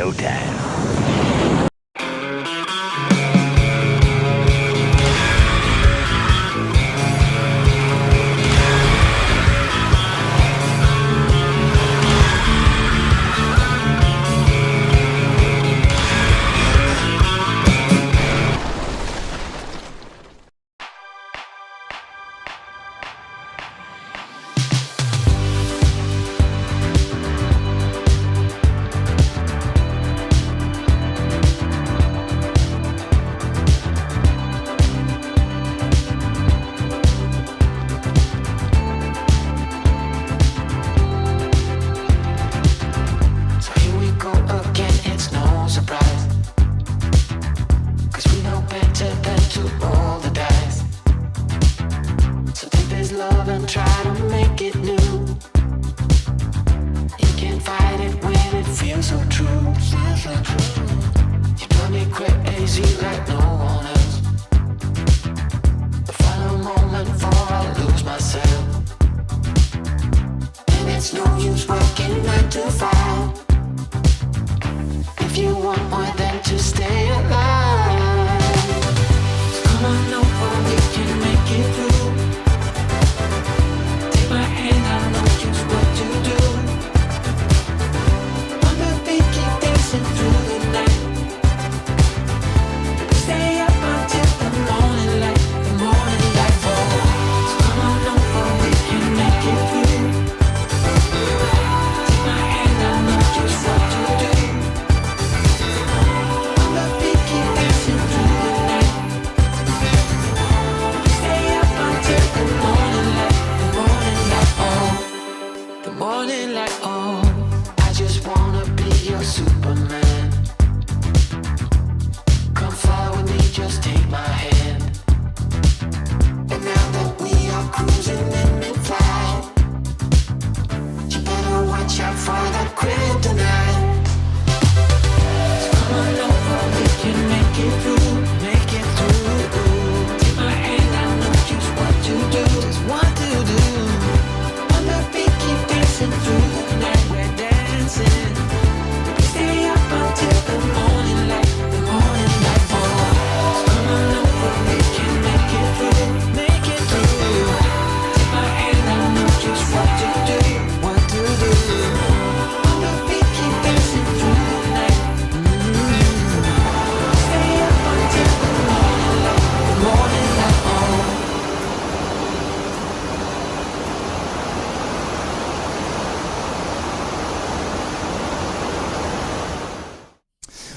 showtime.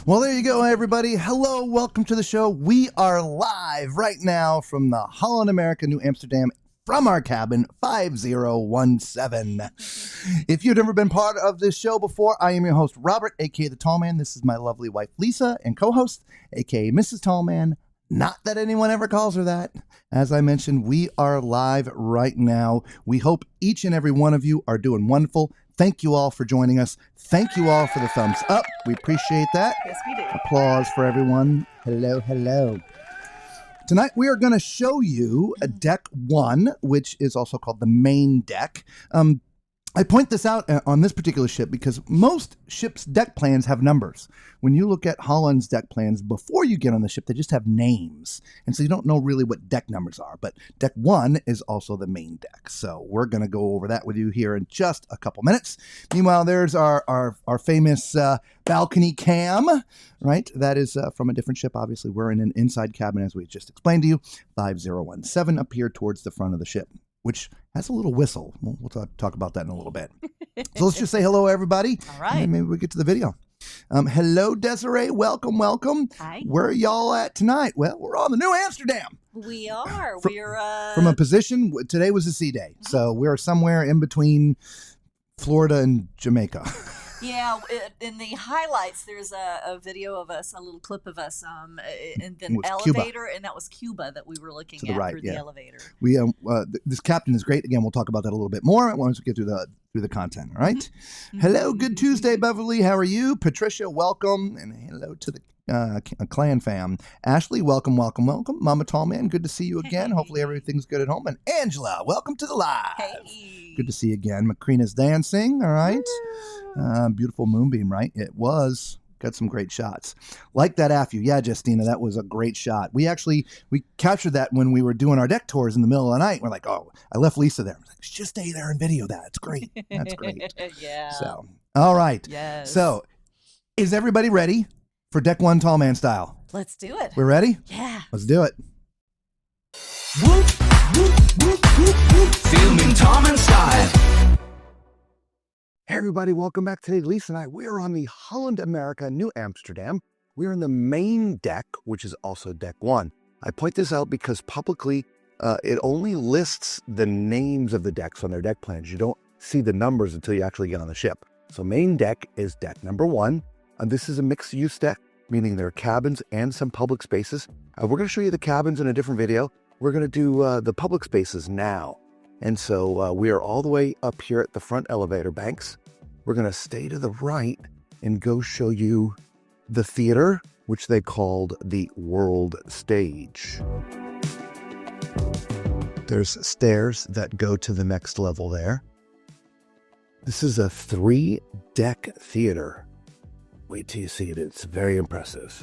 Well, there you go, everybody. Hello, welcome to the show. We are live right now from the Holland, America, New Amsterdam, from our cabin, 5017. If you've never been part of this show before, I am your host, Robert, a.k.a. The Tall Man. This is my lovely wife, Lisa, and co-host, a.k.a. Mrs. Tall Man. Not that anyone ever calls her that. As I mentioned, we are live right now. We hope each and every one of you are doing wonderful. Thank you all for joining us. Thank you all for the thumbs up. We appreciate that. Yes, we do. Applause for everyone. Hello, hello. Tonight we are going to show you a deck 1, which is also called the main deck. I point this out on this particular ship because most ships' deck plans have numbers. When you look at Holland's deck plans, before you get on the ship, they just have names. And so you don't know really what deck numbers are. But deck 1 is also the main deck. So we're going to go over that with you here in just a couple minutes. Meanwhile, there's our famous balcony cam, right? That is from a different ship. Obviously, we're in an inside cabin, as we just explained to you. 5017 up here towards the front of the ship, which has a little whistle. We'll talk about that in a little bit. So let's just say hello, everybody. All right. And maybe we get to the video. Hello, Desiree. Welcome, welcome. Hi. Where are y'all at tonight? Well, we're on the New Amsterdam. We are. We're from a position. Today was a sea day, so we're somewhere in between Florida and Jamaica. Yeah, in the highlights, there's a video of us, a little clip of us, in the elevator, Cuba. And that was Cuba that we were looking at through the elevator. We this captain is great. Again, we'll talk about that a little bit more once we get through the content. All right. Mm-hmm. Hello, good Tuesday, Beverly. How are you? Patricia, welcome, and hello to the clan fam. Ashley, welcome, welcome, welcome. Mama Tallman, good to see you again. Hey. Hopefully everything's good at home. And Angela, welcome to the live. Hey. Good to see you again. Macrina's dancing. All right. Beautiful moonbeam, right? It was Got some great shots. Like that after you. Yeah, Justina, that was a great shot. We captured that when we were doing our deck tours in the middle of the night. We're like, oh, I left Lisa there. I was like, just stay there and video that. It's great. That's great. Yeah. So, all right. Yes. So, is everybody ready for deck 1 tall man style? Let's do it. We're ready? Yeah. Let's do it. Whoop, whoop, whoop, whoop, whoop. Filming Tom and style. Hey everybody, welcome back. Today, Lisa and I, we're on the Holland, America, Nieuw Amsterdam. We're in the main deck, which is also deck 1. I point this out because publicly, it only lists the names of the decks on their deck plans. You don't see the numbers until you actually get on the ship. So main deck is deck number 1. And this is a mixed use deck, meaning there are cabins and some public spaces. We're going to show you the cabins in a different video. We're going to do the public spaces now. And so we are all the way up here at the front elevator banks. We're going to stay to the right and go show you the theater, which they called the World Stage. There's stairs that go to the next level there. This is a 3-deck theater. Wait till you see it. It's very impressive.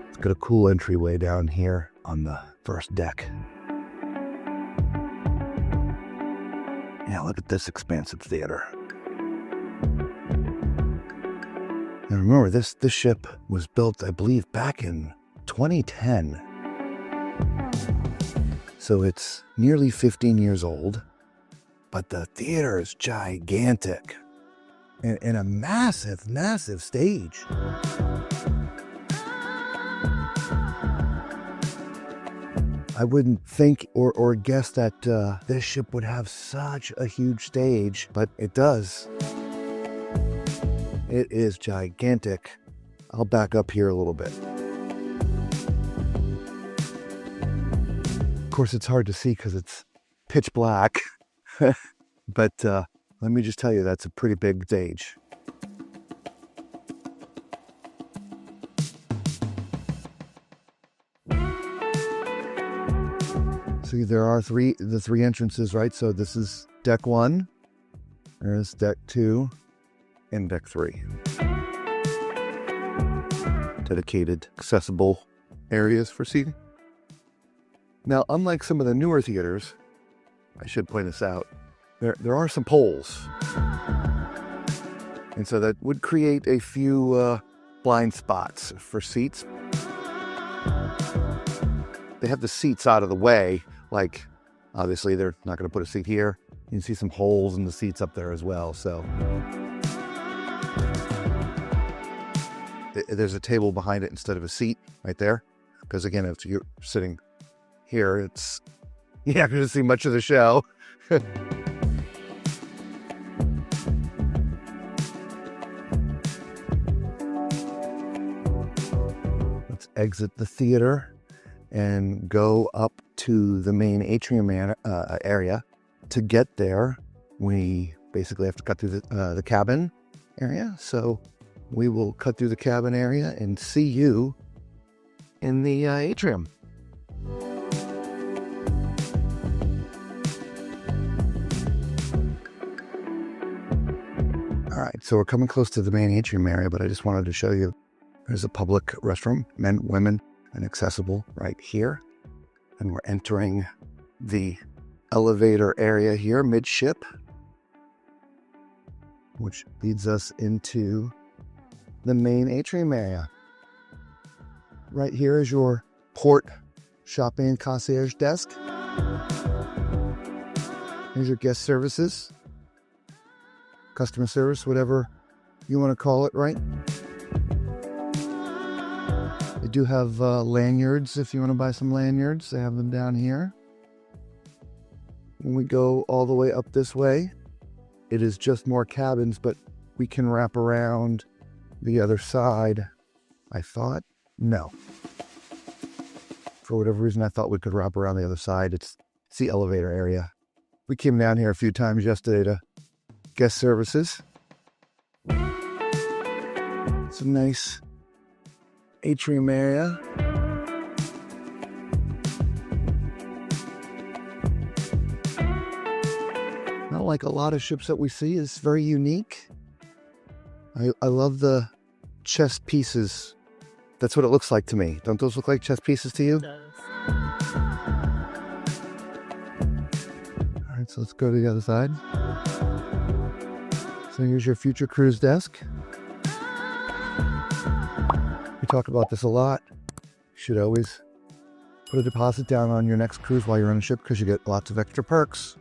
It's got a cool entryway down here on the first deck. Yeah, look at this expansive theater. And remember, this ship was built, I believe, back in 2010. So it's nearly 15 years old, but the theater is gigantic and a massive, massive stage. I wouldn't think or guess that this ship would have such a huge stage, but it does. It is gigantic. I'll back up here a little bit. Of course, it's hard to see because it's pitch black, but let me just tell you, that's a pretty big stage. See, there are the three entrances, right? So this is deck 1, there's deck 2, and deck 3. Dedicated, accessible areas for seating. Now, unlike some of the newer theaters, I should point this out, there are some poles. And so that would create a few blind spots for seats. They have the seats out of the way. Like, obviously, they're not going to put a seat here. You can see some holes in the seats up there as well. So there's a table behind it instead of a seat right there. Because again, if you're sitting here, you're not going to see much of the show. Let's exit the theater and go up to the main atrium area. To get there, we basically have to cut through the cabin area. So we will cut through the cabin area and see you in the atrium. All right, so we're coming close to the main atrium area, but I just wanted to show you there's a public restroom, men, women, and accessible right here. And we're entering the elevator area here, midship, which leads us into the main atrium area. Right here is your port shopping concierge desk. Here's your guest services, customer service, whatever you want to call it, right? They do have lanyards if you want to buy some lanyards. They have them down here. When we go all the way up this way, it is just more cabins, but we can wrap around the other side. I thought, no. For whatever reason, I thought we could wrap around the other side. It's the elevator area. We came down here a few times yesterday to guest services. It's a nice atrium area. Not like a lot of ships that we see. It's very unique. I love the chess pieces. That's what it looks like to me. Don't those look like chess pieces to you? It does. All right, so let's go to the other side. So here's your future cruise desk. We talk about this a lot. You should always put a deposit down on your next cruise while you're on a ship because you get lots of extra perks.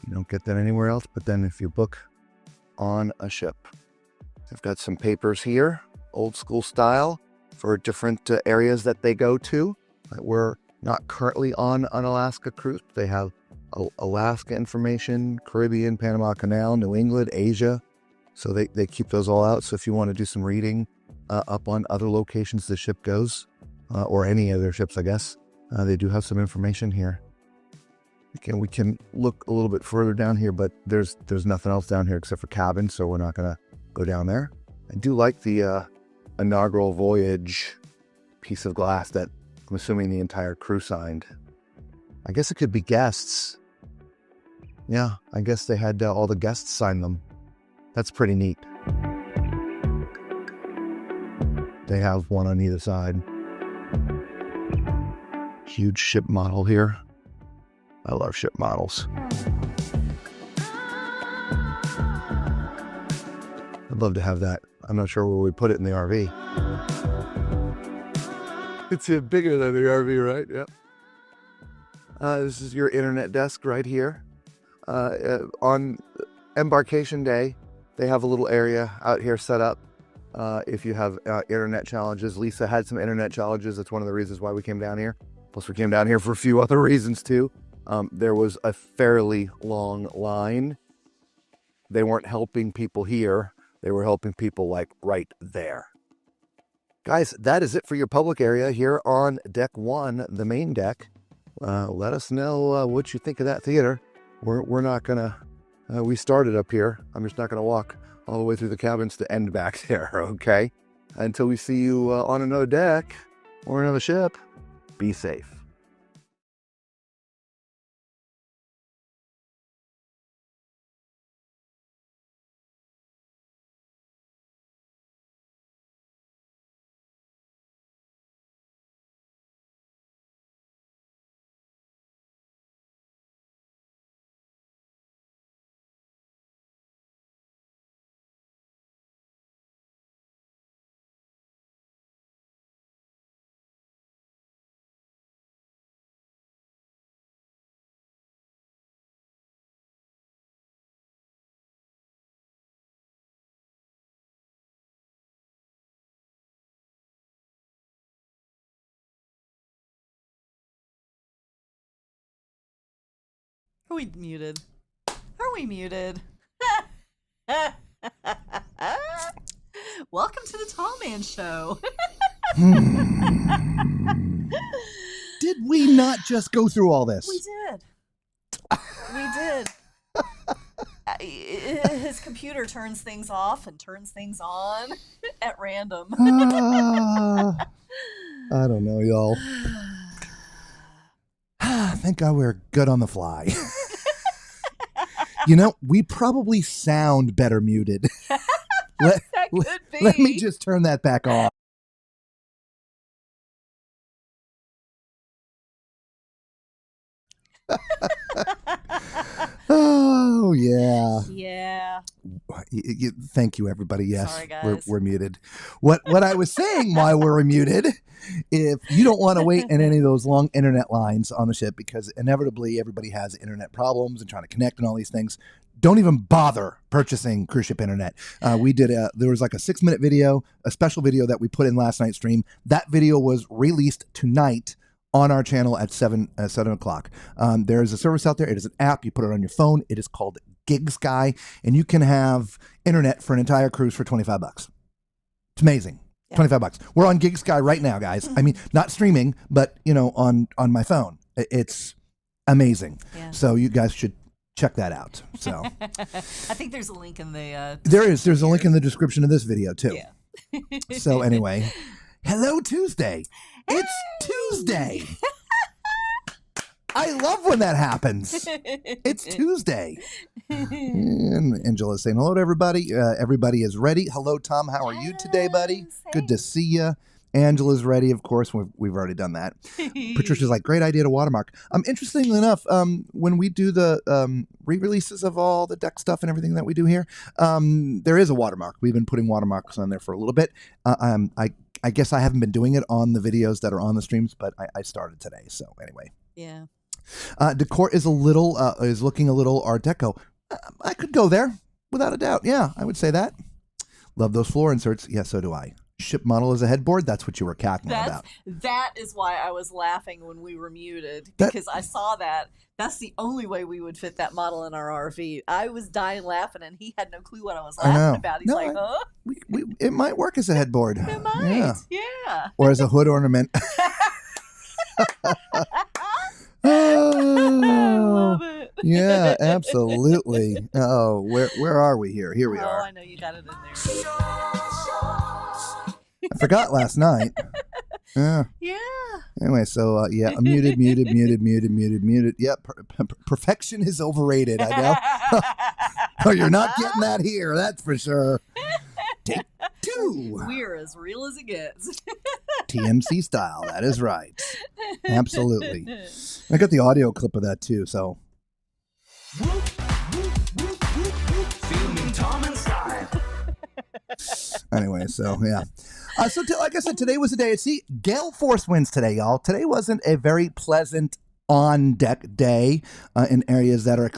You don't get that anywhere else, but then if you book on a ship. I've got some papers here, old school style, for different areas that they go to. We're not currently on an Alaska cruise. They have Alaska information, Caribbean, Panama Canal, New England, Asia. So they keep those all out. So if you want to do some reading up on other locations the ship goes, or any other ships, I guess, they do have some information here. We can look a little bit further down here, but there's nothing else down here except for cabins, so we're not going to go down there. I do like the inaugural voyage piece of glass that I'm assuming the entire crew signed. I guess it could be guests. Yeah, I guess they had all the guests sign them. That's pretty neat. They have one on either side. Huge ship model here. I love ship models. I'd love to have that. I'm not sure where we put it in the RV. It's bigger than the RV, right? Yep. This is your internet desk right here. On embarkation day, they have a little area out here set up. If you have internet challenges. Lisa had some internet challenges. That's one of the reasons why we came down here. Plus, we came down here for a few other reasons, too. There was a fairly long line. They weren't helping people here. They were helping people, like, right there. Guys, that is it for your public area here on Deck 1, the main deck. Let us know what you think of that theater. We're not going to... we started up here. I'm just not going to walk all the way through the cabins to end back there, okay? Until we see you on another deck or another ship, be safe. Are we muted? Are we muted? Welcome to the Tall Man Show. Did we not just go through all this? We did. His computer turns things off and turns things on at random. I don't know, y'all. Thank God we're good on the fly. You know, we probably sound better muted. Let me just turn that back on. Oh, yeah. Yeah. Thank you, everybody. Yes, sorry, guys. We're muted. What I was saying while we're muted, if you don't want to wait in any of those long internet lines on the ship, because inevitably everybody has internet problems and trying to connect and all these things, don't even bother purchasing cruise ship internet. There was like a 6-minute video, a special video that we put in last night's stream. That video was released tonight on our channel at 7 o'clock. There is a service out there. It is an app. You put it on your phone. It is called GigSky, and you can have internet for an entire cruise for $25. It's amazing. Yeah. $25. We're on GigSky right now, guys. I mean, not streaming, but on my phone. It's amazing. Yeah. So you guys should check that out. So I think there's a link in the there's a link in the description of this video too. Yeah. So anyway, hello Tuesday. It's Tuesday. I love when that happens. It's Tuesday. And Angela's saying hello to everybody. Everybody is ready. Hello, Tom. How are you today, buddy? Good to see you. Angela's ready, of course. We've already done that. Patricia's like, great idea to watermark. Interestingly enough, when we do the re-releases of all the deck stuff and everything that we do here, there is a watermark. We've been putting watermarks on there for a little bit. I guess I haven't been doing it on the videos that are on the streams, but I started today. So anyway. Yeah. Decor is looking a little Art Deco. I could go there without a doubt. Yeah, I would say that. Love those floor inserts. Yeah, so do I. Ship model as a headboard. That's what you were cackling about. That is why I was laughing when we were muted, because I saw that. That's the only way we would fit that model in our RV. I was dying laughing, and he had no clue what I was laughing about. He's like, huh? It might work as a headboard. It might. Yeah. Or as a hood ornament. I love it. Yeah, absolutely. Oh, where are we here? Here we are. Oh, I know you got it in there. I forgot last night. Yeah. Anyway, so muted. Yep, perfection is overrated. I know. Oh, you're not getting that here. That's for sure. Take 2. We're as real as it gets. TMC style. That is right. Absolutely. I got the audio clip of that too. So. Filming Tom and Style. Anyway, so yeah. Like I said, today was the day. See, gale force winds today, y'all. Today wasn't a very pleasant on-deck day in areas that are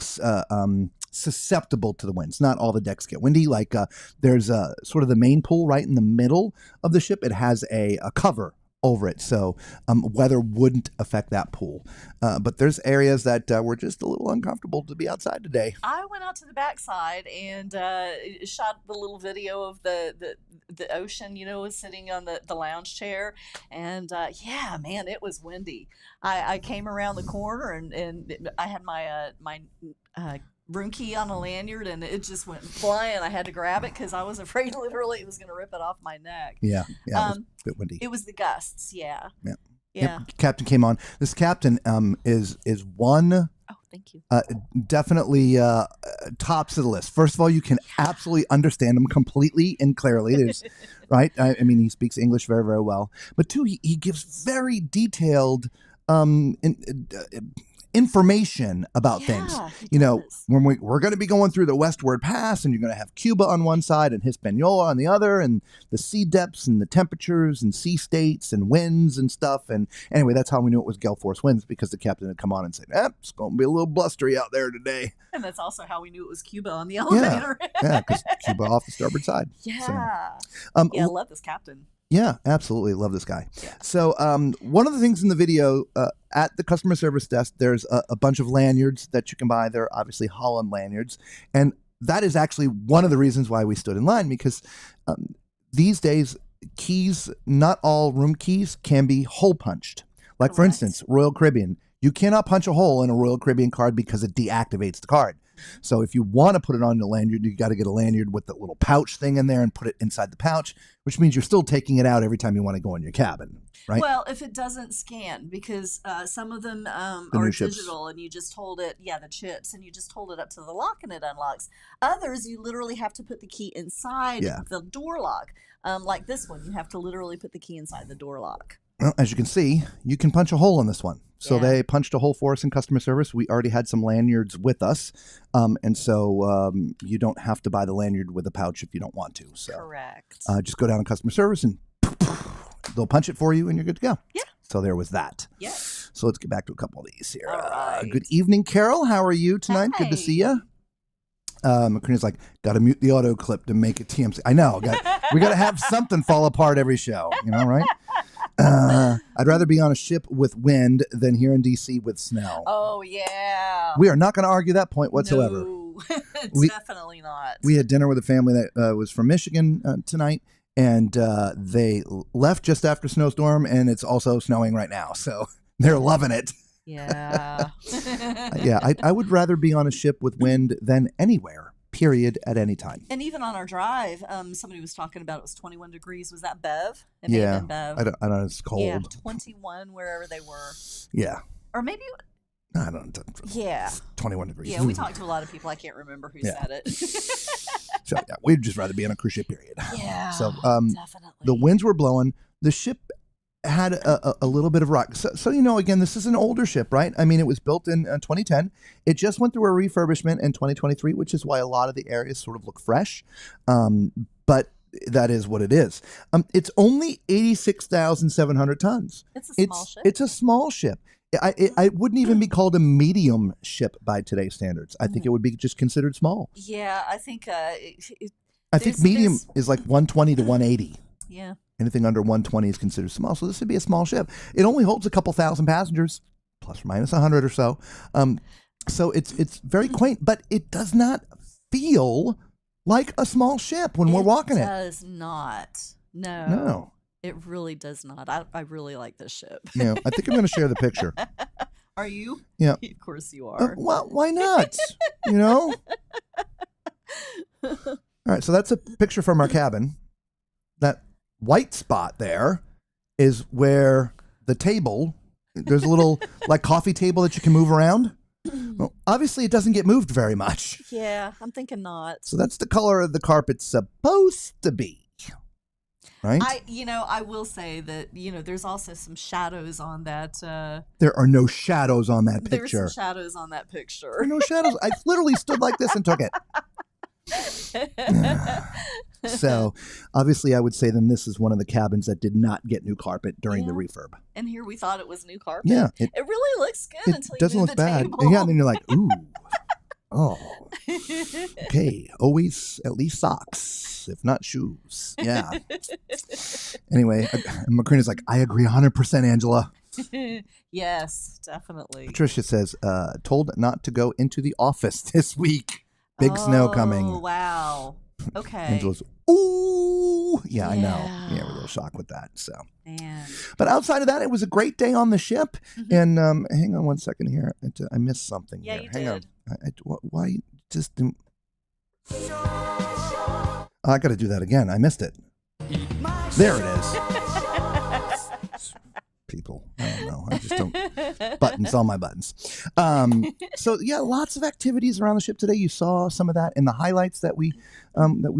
susceptible to the winds. Not all the decks get windy. Like there's sort of the main pool right in the middle of the ship. It has a cover over it, so weather wouldn't affect that pool. But there's areas that were just a little uncomfortable to be outside today. I went out to the backside and shot the little video of the ocean, sitting on the lounge chair. And yeah, man, it was windy. I came around the corner and I had my room key on a lanyard, and it just went flying. I had to grab it because I was afraid literally it was going to rip it off my neck. Yeah, it was a bit windy. It was the gusts, yeah. Yep, captain came on. This captain is one. Oh, thank you. Definitely tops of the list. First of all, you can absolutely understand him completely and clearly. There's right. I mean, he speaks English very, very well. But 2, he gives very detailed information about things. When we're going to be going through the Westward Pass, and you're going to have Cuba on one side and Hispaniola on the other, and the sea depths and the temperatures and sea states and winds and stuff. And anyway, that's how we knew it was gale force winds, because the captain had come on and said, it's going to be a little blustery out there today. And that's also how we knew it was Cuba on the elevator. Yeah, because Cuba off the starboard side. Yeah. So, I love this captain. Yeah, absolutely. Love this guy. Yeah. So one of the things in the video, at the customer service desk, there's a bunch of lanyards that you can buy. They're obviously Holland lanyards. And that is actually one of the reasons why we stood in line, because these days, keys, not all room keys, can be hole punched. Like, for instance, Royal Caribbean. You cannot punch a hole in a Royal Caribbean card because it deactivates the card. So if you want to put it on the lanyard, you got to get a lanyard with the little pouch thing in there and put it inside the pouch, which means you're still taking it out every time you want to go in your cabin, right? Well, if it doesn't scan, because some of them are digital, and you just hold it, the chips, and you just hold it up to the lock and it unlocks. Others, you literally have to put the key inside the door lock. Like this one, you have to literally put the key inside the door lock. Well, as you can see, you can punch a hole in this one. So they punched a hole for us in customer service. We already had some lanyards with us. And so you don't have to buy the lanyard with a pouch if you don't want to. So, correct. Just go down to customer service and they'll punch it for you and you're good to go. Yeah. So there was that. Yeah. So let's get back to a couple of these here. All right. Good evening, Carol. How are you tonight? Hi. Good to see you. McCready's like, got to mute the auto clip to make it TMC. I know. We got to have something fall apart every show, right? I'd rather be on a ship with wind than here in D.C. with snow. Oh, yeah. We are not going to argue that point whatsoever. No, definitely not. We had dinner with a family that was from Michigan tonight, and they left just after snowstorm, and it's also snowing right now. So they're loving it. Yeah. I would rather be on a ship with wind than anywhere. Period, at any time. And even on our drive, somebody was talking about it was 21 degrees. Was that Bev? It Yeah. may have been Bev. I don't know. It's cold. Yeah, 21 wherever they were. Yeah. Or maybe I don't know. Yeah. 21 degrees. Yeah, we talked to a lot of people. I can't remember who said it. So yeah, we'd just rather be on a cruise ship, period. Yeah, So definitely. the winds were blowing. The ship had a little bit of rock. So, again, this is an older ship, right? I mean, it was built in 2010. It just went through a refurbishment in 2023, which is why a lot of the areas sort of look fresh. But that is what it is. It's only 86,700 tons. It's a small ship. It's a small ship. I wouldn't even be called a medium ship by today's standards. I think it would be just considered small. Yeah, I think I think medium is like 120 to 180. Yeah. Anything under 120 is considered small. So this would be a small ship. It only holds a couple thousand passengers, plus or minus 100 or so. So it's very quaint, but it does not feel like a small ship when we're walking it. It does not. No. It really does not. I really like this ship. Yeah, I think I'm going to share the picture. Are you? Yeah. Of course you are. Well, why not? All right, so that's a picture from our cabin. That white spot there is where the table, there's a little like coffee table that you can move around. Well, obviously, it doesn't get moved very much. Yeah, I'm thinking not. So that's the color of the carpet's supposed to be. Right? I will say that, there's also some shadows on that. There are no shadows on that picture. There's some shadows on that picture. There are no shadows. I literally stood like this and took it. So, obviously, I would say then this is one of the cabins that did not get new carpet during the refurb. And here we thought it was new carpet. Yeah. It really looks good until you doesn't move look the bad. table. Yeah, and then you're like, ooh. Oh. Okay. Always at least socks, if not shoes. Yeah. Anyway, Macrina's like, I agree 100%, Angela. Yes, definitely. Patricia says, told not to go into the office this week. Big snow coming. Oh, wow. Okay. Angela's, ooh. Yeah, I know. Yeah, we're a little shocked with that. So, man. But outside of that, it was a great day on the ship. And hang on one second here. I missed something. Yeah, here. you hang did. on. Why just didn't... I got to do that again. I missed it. There it is. People, I don't know. I just don't buttons, all my buttons. So yeah, lots of activities around the ship today. You saw some of that in the highlights that we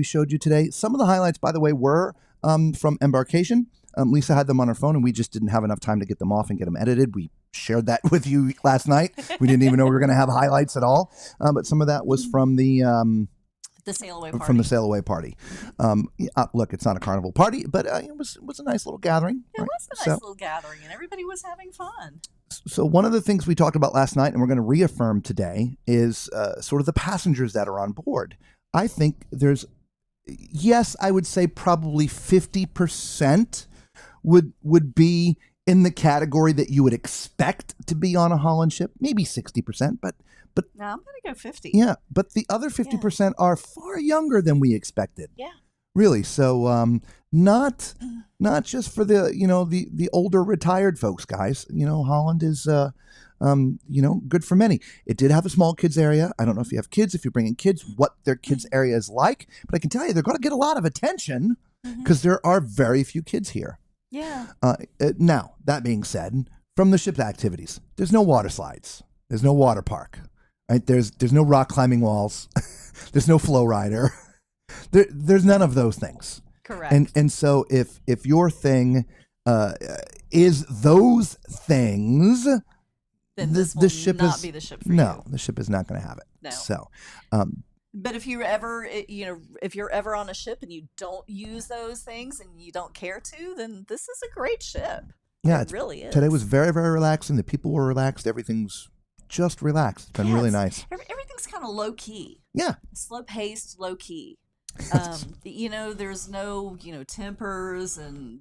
showed you today. Some of the highlights, by the way, were from embarkation. Lisa had them on her phone, and we just didn't have enough time to get them off and get them edited. We shared that with you last night. We didn't even know we were going to have highlights at all. But some of that was from the sail away party. From the sail away party. Look, it's not a carnival party, but it was a nice little gathering. It was a nice little gathering, and everybody was having fun. So one of the things we talked about last night, and we're going to reaffirm today, is sort of the passengers that are on board. I think yes, I would say probably 50% would be in the category that you would expect to be on a Holland ship, maybe 60%, but no, I'm going to go 50. Yeah, but the other 50% are far younger than we expected. Yeah. Really. So not just for the older retired folks, guys. Holland is good for many. It did have a small kids area. I don't know if you have kids, if you're bringing kids, what their kids area is like, but I can tell you they're going to get a lot of attention because there are very few kids here. Yeah. Now, that being said, from the ship's activities, there's no water slides. There's no water park. Right? There's no rock climbing walls. There's no flow rider. There's none of those things. Correct. And so if your thing is those things, then the ship not is be the ship for you. No, the ship is not going to have it. No. So, but if you're ever on a ship and you don't use those things and you don't care to, then this is a great ship. Yeah, it really is. Today was very, very relaxing. The people were relaxed. Everything's just relaxed. It's been really nice. Everything's kind of low key. Yeah. Slow paced, low key. There's no, tempers, and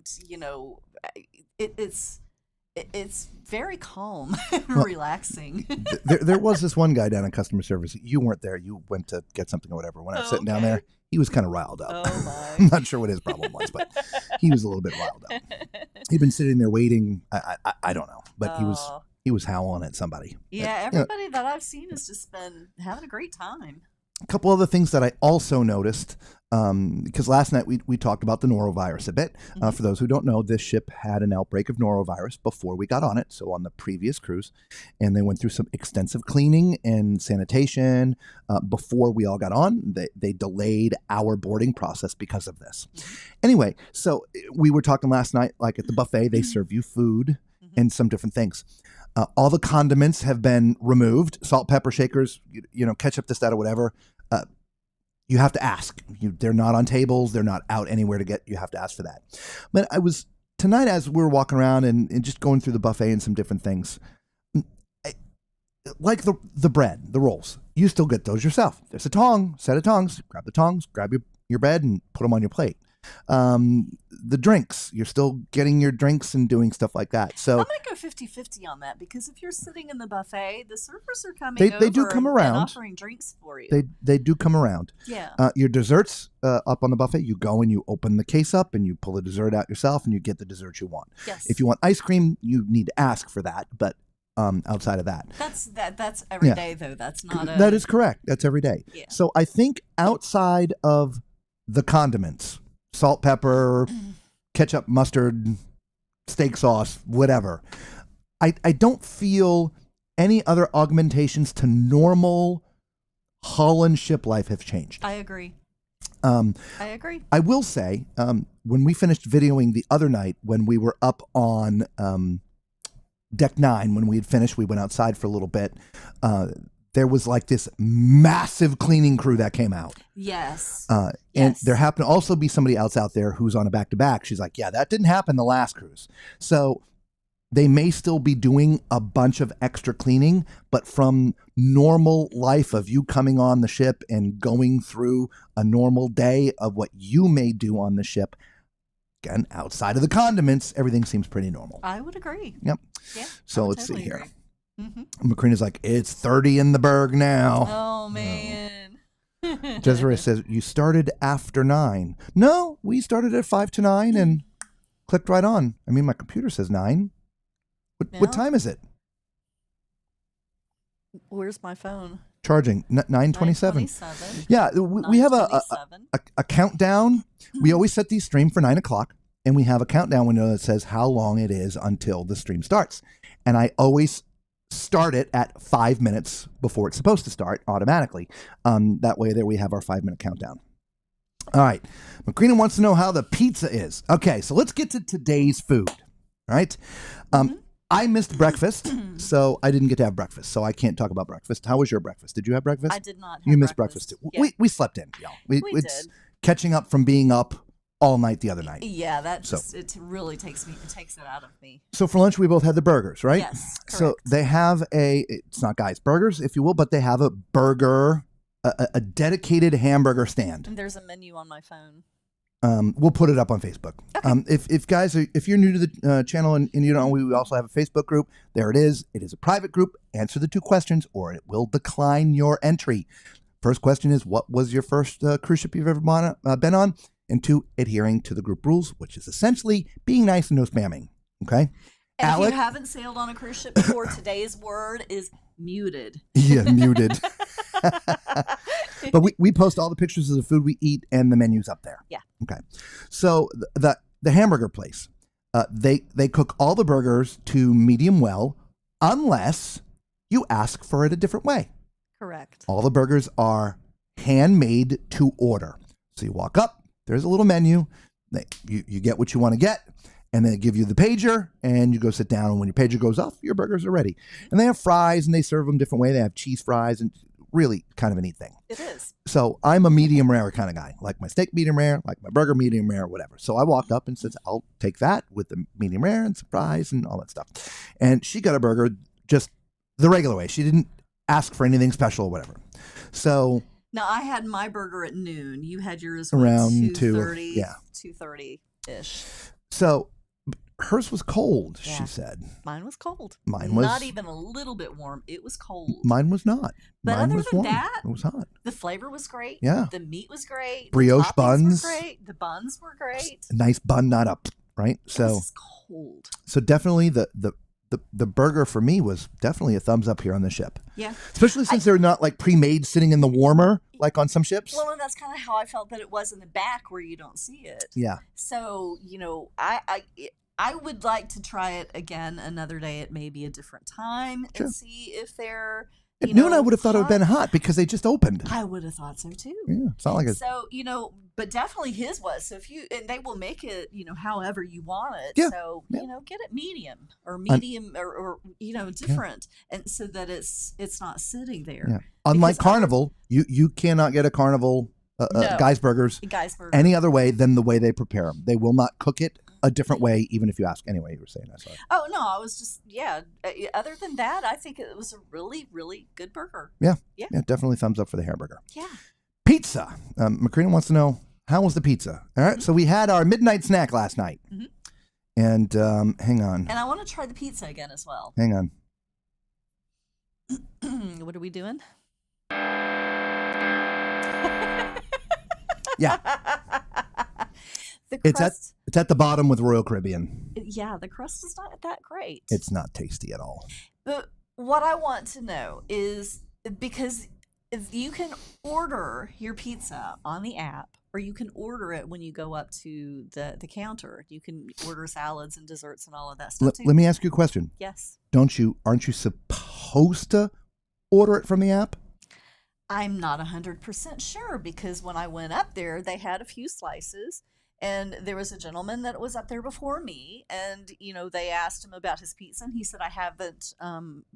it's very calm and relaxing. there was this one guy down in customer service. You weren't there. You went to get something or whatever. When I was sitting down there, he was kind of riled up. Oh my! I'm not sure what his problem was, but he was a little bit riled up. He'd been sitting there waiting. I don't know, but he was howling at somebody. Yeah, everybody that I've seen has just been having a great time. A couple other things that I also noticed. because last night we talked about the norovirus a bit. For those who don't know, this ship had an outbreak of norovirus before we got on it, so on the previous cruise, and they went through some extensive cleaning and sanitation before we all got on. They delayed our boarding process because of this. Anyway, so we were talking last night, like at the buffet, they serve you food and some different things. All the condiments have been removed, salt, pepper, shakers, ketchup, this, that, or whatever. You have to ask. They're not on tables. They're not out anywhere to get. You have to ask for that. But tonight as we were walking around and just going through the buffet and some different things, like the bread, the rolls, you still get those yourself. There's a set of tongs. Grab the tongs, grab your bread and put them on your plate. The drinks, you're still getting your drinks and doing stuff like that. So I'm going to go 50-50 on that, because if you're sitting in the buffet, the servers are coming over they do come around and offering drinks for you. They do come around. Yeah. Your desserts up on the buffet, you go and you open the case up and you pull the dessert out yourself and you get the dessert you want. Yes. If you want ice cream, you need to ask for that, but outside of that. That's every day, though. That's not That is correct. That's every day. Yeah. So I think outside of the condiments, salt, pepper, ketchup, mustard, steak sauce, whatever, I don't feel any other augmentations to normal Holland ship life have changed. I agree. I will say, when we finished videoing the other night, when we were up on Deck 9, when we had finished, we went outside for a little bit. There was like this massive cleaning crew that came out. Yes. And there happened to also be somebody else out there who's on a back-to-back. She's like, yeah, that didn't happen the last cruise. So they may still be doing a bunch of extra cleaning, but from normal life of you coming on the ship and going through a normal day of what you may do on the ship, again, outside of the condiments, everything seems pretty normal. I would agree. Yep. Yeah. So let's see here. Agree. Macrina's like, it's 30 in the berg now. Oh, man. Desiree says, you started after 9. No, we started at 5 to 9 and clicked right on. I mean, my computer says 9. What time is it? Where's my phone? Charging. 9:27. Yeah, we have a countdown. We always set these stream for 9 o'clock, and we have a countdown window that says how long it is until the stream starts. And I always start it at 5 minutes before it's supposed to start automatically. That way there we have our 5-minute countdown. All right. Macrina wants to know how the pizza is. Okay, so let's get to today's food. All right. I missed breakfast, so I didn't get to have breakfast, so I can't talk about breakfast. How was your breakfast? Did you have breakfast? I did not have You missed breakfast too. Yeah. We slept in, y'all. It's did. catching up from being up all night the other night. Yeah, it really takes it out of me. So for lunch, we both had the burgers, right? Yes, correct. So they have it's not Guys Burgers, if you will, but they have a burger, a dedicated hamburger stand. And there's a menu on my phone. We'll put it up on Facebook. Okay. If you're new to the channel and you don't know, we also have a Facebook group. There it is. It is a private group. Answer the 2 questions or it will decline your entry. First question is, what was your first cruise ship you've ever been on? And 2, adhering to the group rules, which is essentially being nice and no spamming. Okay? And Alec? if you haven't sailed on a cruise ship before, today's word is muted. Yeah, muted. But we post all the pictures of the food we eat and the menus up there. Yeah. Okay. So the hamburger place, they cook all the burgers to medium well, unless you ask for it a different way. Correct. All the burgers are handmade to order. So you walk up, there's a little menu. You get what you want to get. And they give you the pager, and you go sit down. And when your pager goes off, your burgers are ready. And they have fries, and they serve them different way. They have cheese fries, and really kind of a neat thing. It is. So I'm a medium rare kind of guy. Like my steak medium rare, like my burger medium rare, whatever. So I walked up and said, I'll take that with the medium rare and some fries and all that stuff. And she got a burger just the regular way. She didn't ask for anything special or whatever. So now I had my burger at noon. You had yours around 2:30. Yeah, 2:30-ish. So hers was cold, Yeah. she said. Mine was cold. Mine was not even a little bit warm. It was cold. Mine was not. But Mine other was than warm. that, It was hot. the flavor was great. Yeah. The meat was great. Brioche the toppings buns. were great. The buns were great. A nice bun, not up, right? It So was cold. so definitely the the burger for me was definitely a thumbs up here on the ship. Yeah. Especially since they're not like pre-made sitting in the warmer like on some ships. Well, and that's kind of how I felt that it was in the back where you don't see it. Yeah. So, I would like to try it again another day at maybe a different time Sure. and see if they're At noon, I would have thought it would have been hot because they just opened. I would have thought so too. Yeah, it's not like a... So, but definitely his was. So and they will make it, however you want it. Yeah, So, yeah. Get it medium or different. And so that it's not sitting there. Yeah. Unlike Because Carnival, you cannot get a Carnival No. Guy's Burgers Guy's burger. any other way than the way they prepare them. They will not cook it a different way, even if you ask. Anyway, you were saying that. Sorry. Oh, no, I was just, other than that, I think it was a really, really good burger. Yeah. Yeah. Yeah, definitely thumbs up for the hamburger. Yeah. Pizza. Macrina wants to know, how was the pizza? All right, so we had our midnight snack last night. Mhm. And hang on. And I want to try the pizza again as well. Hang on. What are we doing? Yeah. The It's crust, at the bottom with Royal Caribbean. the crust is not that great. It's not tasty at all. But what I want to know is, because if you can order your pizza on the app, or you can order it when you go up to the counter. You can order salads and desserts and all of that stuff too. Let me ask you a question. Yes. Aren't you supposed to order it from the app? I'm not 100% sure, because when I went up there, they had a few slices. And there was a gentleman that was up there before me, and they asked him about his pizza, and he said, "I haven't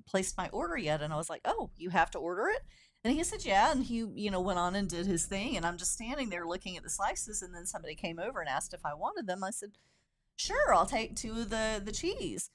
placed my order yet." And I was like, "Oh, you have to order it?" And he said, "Yeah." And he went on and did his thing, and I'm just standing there looking at the slices, and then somebody came over and asked if I wanted them. I said, "Sure, I'll take 2 of the cheese."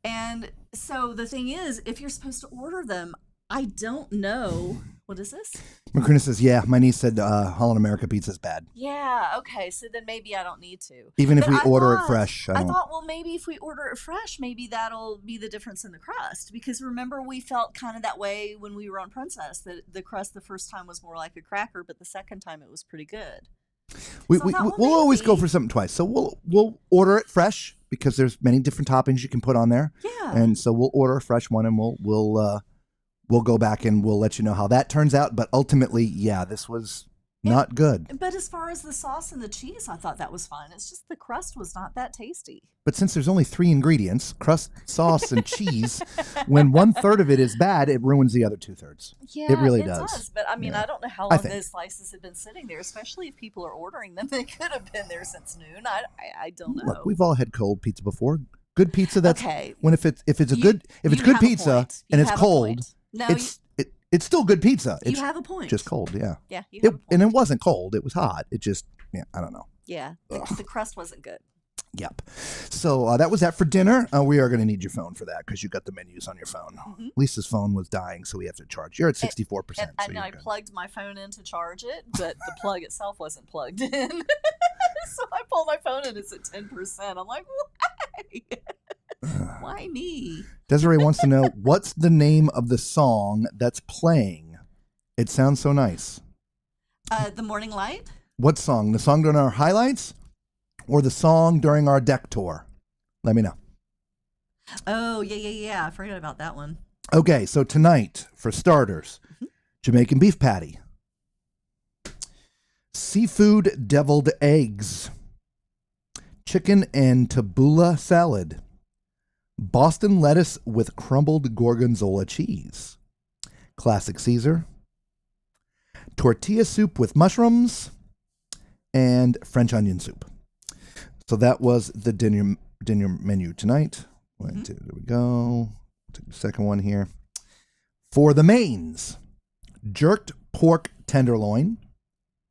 And so the thing is, if you're supposed to order them, I don't know. What is this? Macrina says, yeah, my niece said Holland America pizza's bad. Yeah, okay, so then maybe I don't need to. Even if But we I order it thought- fresh. I thought, well, maybe if we order it fresh, maybe that'll be the difference in the crust. Because remember, we felt kind of that way when we were on Princess, that the crust the first time was more like a cracker, but the second time it was pretty good. We'll always go maybe- for something twice. So we'll order it fresh because there's many different toppings you can put on there. Yeah. And so we'll order a fresh one, and we'll go back and we'll let you know how that turns out. But ultimately, yeah, this was not good. But as far as the sauce and the cheese, I thought that was fine. It's just the crust was not that tasty. But since there's only 3 ingredients, crust, sauce, and cheese, when 1/3 of it is bad, it ruins the other 2/3. Yeah, It really does. But I mean, Yeah. I don't know how I long think. those slices have been sitting there, especially if people are ordering them. They could have been there since noon. I don't know. Look, we've all had cold pizza before. Good pizza, that's Okay. when if it's You- good you pizza have a point. and You it's have a cold, point. No, it's still good pizza. you It's have a point. just cold, yeah. Yeah, you have a point. And it wasn't cold, it was hot. It just, yeah, I don't know. Yeah, the crust wasn't good. Yep. So that was that for dinner. We are going to need your phone for that because you got the menus on your phone. Mhm. Lisa's phone was dying, so we have to charge. You're at 64%. And so I you're good. plugged my phone in to charge it, but the plug itself wasn't plugged in. So I pulled my phone in, it's at 10%. I'm like, why? Why me? Desiree wants to know, what's the name of the song that's playing? It sounds so nice. The Morning Light? What song? The song during our highlights or the song during our deck tour? Let me know. Oh, yeah. I forgot about that one. Okay, so tonight, for starters, Jamaican beef patty, seafood deviled eggs, chicken and tabbouleh salad, Boston lettuce with crumbled gorgonzola cheese, classic Caesar, tortilla soup with mushrooms, and French onion soup. So that was the dinner menu tonight. There we go. Take the second one here. For the mains, jerked pork tenderloin,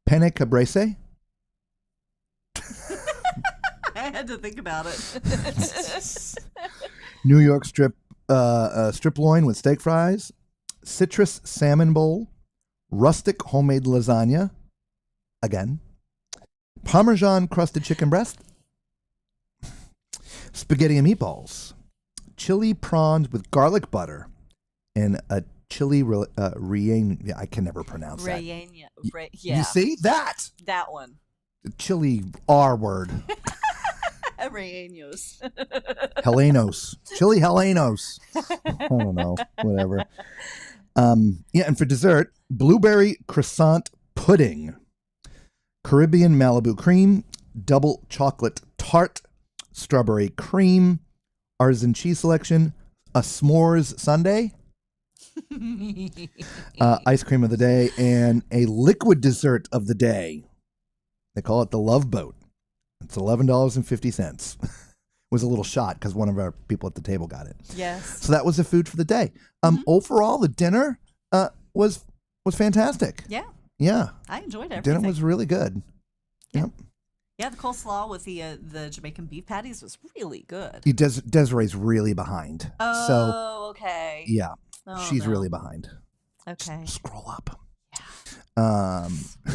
penne caprese, I had to think about it. New York strip loin with steak fries, citrus salmon bowl, rustic homemade lasagna, again, Parmesan crusted chicken breast, spaghetti and meatballs, chili prawns with garlic butter, and a chili relleno. Yeah, I can never pronounce that. Relleno. You see that? That one. The chili R word. Rellenos. Helenos. Chili Helenos. I don't know. Whatever. Yeah, and for dessert, blueberry croissant pudding, Caribbean Malibu cream, double chocolate tart, strawberry cream, artisan cheese selection, a s'mores sundae, ice cream of the day, and a liquid dessert of the day. They call it the Love Boat. It's $11.50. Was a little shot because one of our people at the table got it. Yes. So that was the food for the day. Overall, the dinner was fantastic. Yeah. Yeah. I enjoyed everything. Dinner was really good. Yeah. Yep. Yeah, the coleslaw with the Jamaican beef patties was really good. Desiree's really behind. Oh, So okay. yeah, Oh, she's no. really behind. Okay. Scroll up.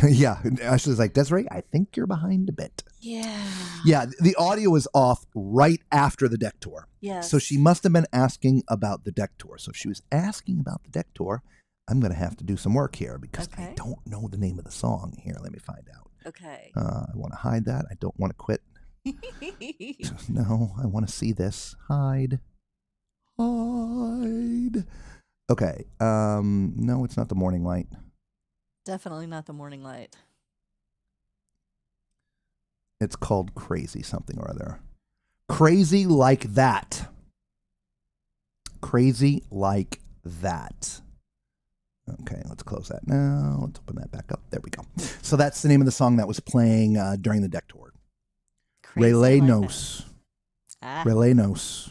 Yeah. Ashley's like, Desiree, I think you're behind a bit. Yeah. Yeah, the audio was off right after the deck tour. Yes. So she must have been asking about the deck tour. So if she was asking about the deck tour, I'm going to have to do some work here because I Okay. don't know the name of the song. Here, let me find out. Okay. I want to hide that. I don't want to quit. No, I want to see this. Hide. Hide. Okay. No, it's not the morning light. Definitely not the morning light. It's called Crazy something or other. Crazy Like That. Crazy Like That. Okay, let's close that now. Let's open that back up. There we go. So that's the name of the song that was playing during the deck tour. Crazy Rellenos. Ah, Rellenos.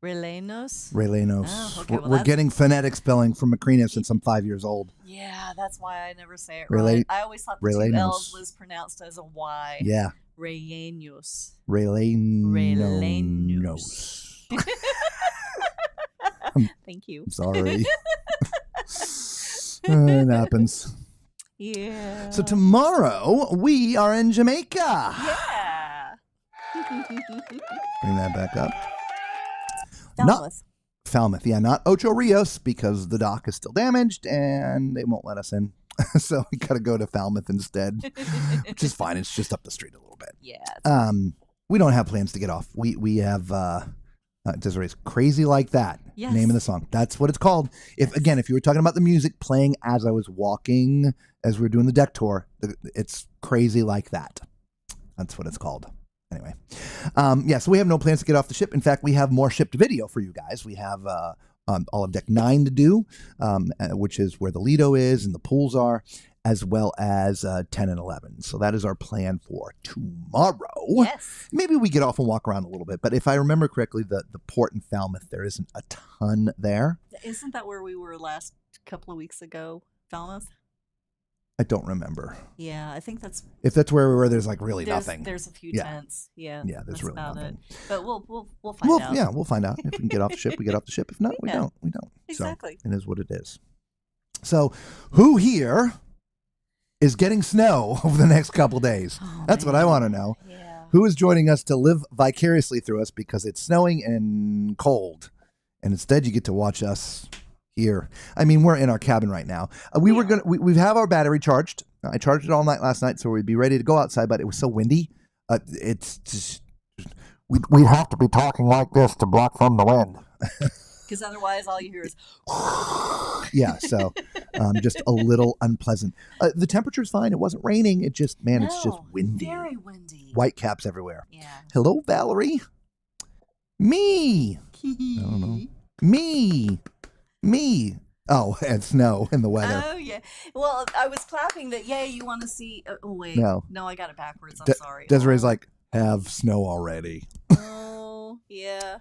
Rellenos? Rellenos. Oh, okay, well, We're that's- getting phonetic spelling from Macrina since I'm 5 years old. Yeah, that's why I never say it Rele- right. I always thought the two Rellenos. L's was pronounced as a Y. Yeah. Rellenos. Rellenos. Thank you. I'm sorry. It happens. Yeah. So tomorrow we are in Jamaica. Yeah. Bring that back up. Falmouth. Falmouth, yeah, not Ocho Rios because the dock is still damaged and they won't let us in. So we got to go to Falmouth instead, which is fine. It's just up the street a little bit. Yeah. We don't have plans to get off. We have Desiree's Crazy Like That. Yes. Name of the song. That's what it's called. If you were talking about the music playing as I was walking, as we were doing the deck tour, it's Crazy Like That. That's what it's called. Anyway, so we have no plans to get off the ship. In fact, we have more shipped video for you guys. We have all of deck 9 to do, which is where the Lido is and the pools are, as well as 10 and 11. So that is our plan for tomorrow. Yes. Maybe we get off and walk around a little bit. But if I remember correctly, the port in Falmouth, there isn't a ton there. Isn't that where we were last couple of weeks ago, Falmouth? I don't remember. Yeah, I think that's If that's where we were, there's like really there's, nothing. There's a few Yeah. tents. Yeah. Yeah, there's that's really about nothing. it. But we'll find out. Yeah, we'll find out. If we can get off the ship, we get off the ship. If not, we Yeah. don't. We don't. Exactly. So it is what it is. So who here is getting snow over the next couple days? Oh, That's what I man. want to know. Yeah. Who is joining us to live vicariously through us because it's snowing and cold, and instead you get to watch us here. I mean, we're in our cabin right now. We have our battery charged. I charged it all night last night, so we'd be ready to go outside. But it was so windy. It's just we'd have to be talking like this to block from the wind. Because otherwise, all you hear is Yeah, so just a little unpleasant. The temperature's fine. It wasn't raining. It just, man, it's just No, windy. Very windy. White caps everywhere. Yeah. Hello, Valerie. Me. I don't know. Me. Oh, and snow and the weather. Oh yeah. Well, I was clapping that. Yay! You want to see? Oh wait. No. I got it backwards. I'm sorry. Desiree's like, have snow already. Oh yeah.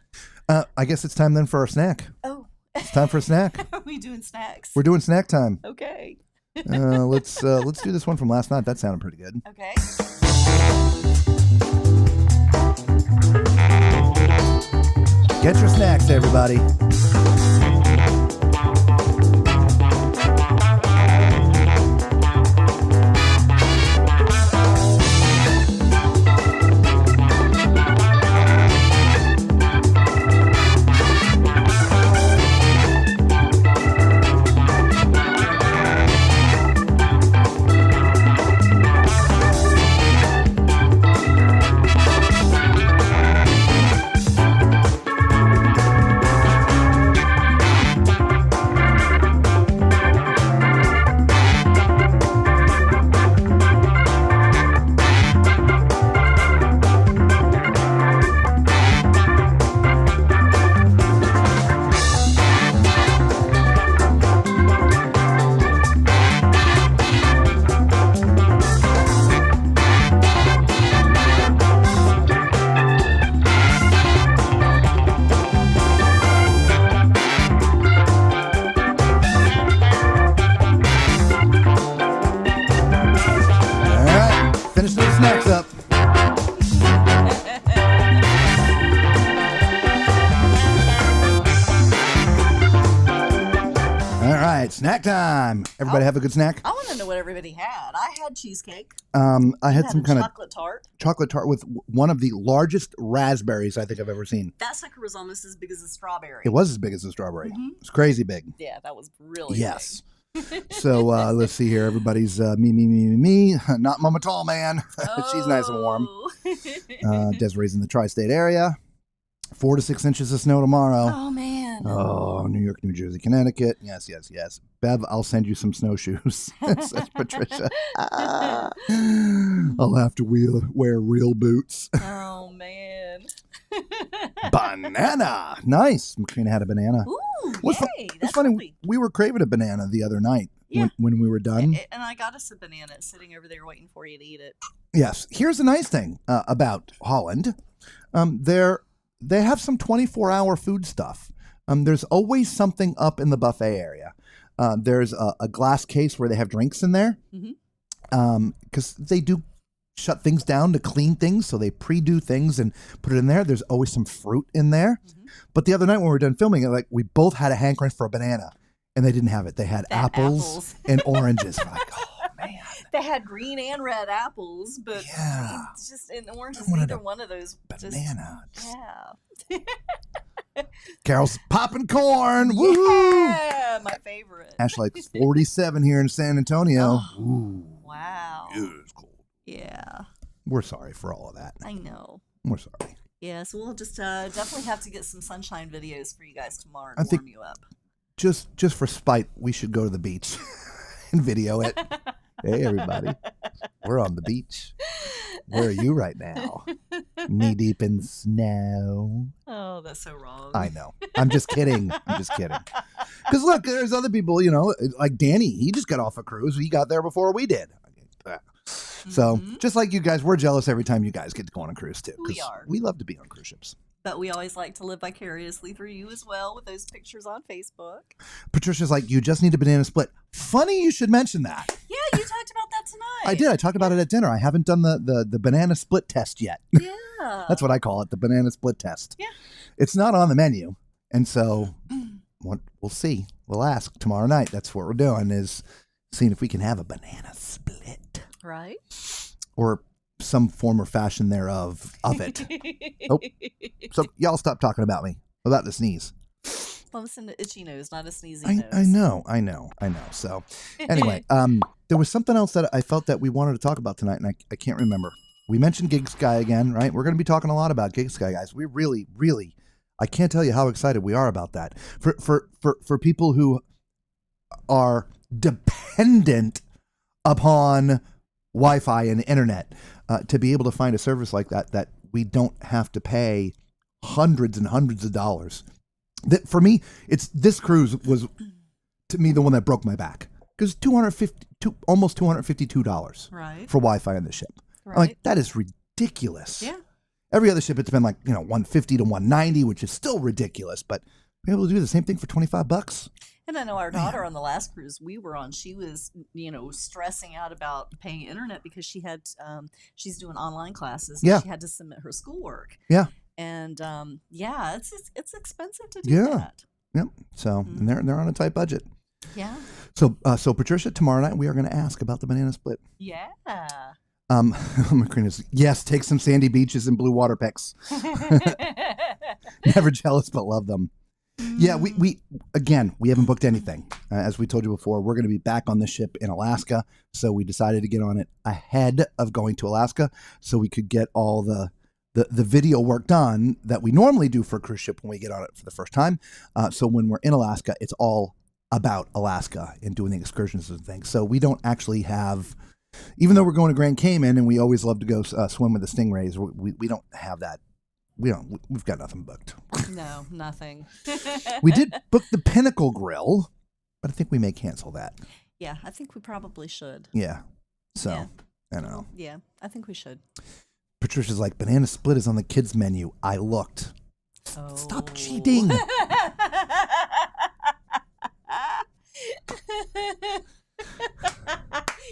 I guess it's time then for our snack. Oh. It's time for a snack. Are we doing snacks? We're doing snack time. Okay. Let's do this one from last night. That sounded pretty good. Okay. Get your snacks, everybody. snacks up. All right, snack time. Everybody have a good snack? I want to know what everybody had. I had cheesecake. I had some kind of chocolate tart with one of the largest raspberries I think I've ever seen. That sucker was almost as big as a strawberry. It was as big as a strawberry. Mm-hmm. It's crazy big. Yeah, that was really yes. big. So let's see here. Everybody's me. Not Mama Tall Man. She's nice and warm. Desiree's in the tri-state area. 4 to 6 inches of snow tomorrow. Oh, man. Oh, New York, New Jersey, Connecticut. Yes. Bev, I'll send you some snowshoes, says Patricia. I'll have to wear real boots. Oh, man. Banana. Nice. Macrina had a banana. Ooh, yay. It's funny. We were craving a banana the other night when we were done. And I got us a banana. It's sitting over there waiting for you to eat it. Yes. Here's the nice thing about Holland. They have some 24-hour food stuff. There's always something up in the buffet area. There's a glass case where they have drinks in there because they do shut things down to clean things. So they pre-do things and put it in there. There's always some fruit in there. Mm-hmm. But the other night when we were done filming, we both had a hankering for a banana and they didn't have it. They had apples and oranges. Like, oh, man. They had green and red apples, but just in oranges, neither one of those. Banana. Yeah. Carol's popping corn. Yeah, woohoo! My favorite. Actually, like 47 here in San Antonio. Oh, ooh. Wow. It's cold. Yeah. We're sorry for all of that. I know. We're sorry. Yeah, so we'll just definitely have to get some sunshine videos for you guys tomorrow to warm you up. Just for spite, we should go to the beach and video it. Hey, everybody. We're on the beach. Where are you right now? Knee deep in snow. Oh, that's so wrong. I know. I'm just kidding. Because look, there's other people, like Danny. He just got off a cruise. He got there before we did. So just like you guys, we're jealous every time you guys get to go on a cruise too. We are. We love to be on cruise ships. But we always like to live vicariously through you as well with those pictures on Facebook. Patricia's like, you just need a banana split. Funny you should mention that. Yeah, you talked about that tonight. I did. I talked about it at dinner. I haven't done the banana split test yet. Yeah. That's what I call it, the banana split test. Yeah. It's not on the menu. And so we'll see. We'll ask tomorrow night. That's what we're doing, is seeing if we can have a banana split. Right. Or some form or fashion thereof of it. Oh. So y'all stop talking about me, about the sneeze. Well, it's an itchy nose, not a sneezy nose. I know. So anyway, there was something else that I felt that we wanted to talk about tonight, and I can't remember. We mentioned Gig Sky again, right? We're going to be talking a lot about Gig Sky, guys. We really, I can't tell you how excited we are about that. For people who are dependent upon Wi-Fi and the internet, to be able to find a service like that we don't have to pay hundreds and hundreds of dollars. That for me, this cruise was to me the one that broke my back, because almost $252 right for Wi-Fi on the ship. Right. I'm like, that is ridiculous. Yeah. Every other ship it's been like $150 to $190, which is still ridiculous, but be able to do the same thing for $25. And I know our daughter on the last cruise we were on, she was, stressing out about paying internet because she had, she's doing online classes. And she had to submit her schoolwork. Yeah. And it's expensive to do that. Yep. So and they're on a tight budget. Yeah. So Patricia, tomorrow night we are going to ask about the banana split. Yeah. Macrina's, yes, take some sandy beaches and blue water picks. Never jealous, but love them. Yeah, we haven't booked anything. As we told you before, we're going to be back on the ship in Alaska. So we decided to get on it ahead of going to Alaska so we could get all the video work done that we normally do for a cruise ship when we get on it for the first time. So when we're in Alaska, it's all about Alaska and doing the excursions and things. So we don't actually have, even though we're going to Grand Cayman and we always love to go swim with the stingrays, we don't have that. We've got nothing booked. No, nothing. We did book the Pinnacle Grill, but I think we may cancel that. Yeah, I think we probably should. Yeah. So, I don't know. Yeah, I think we should. Patricia's like, banana split is on the kids' menu. I looked. Oh. Stop cheating.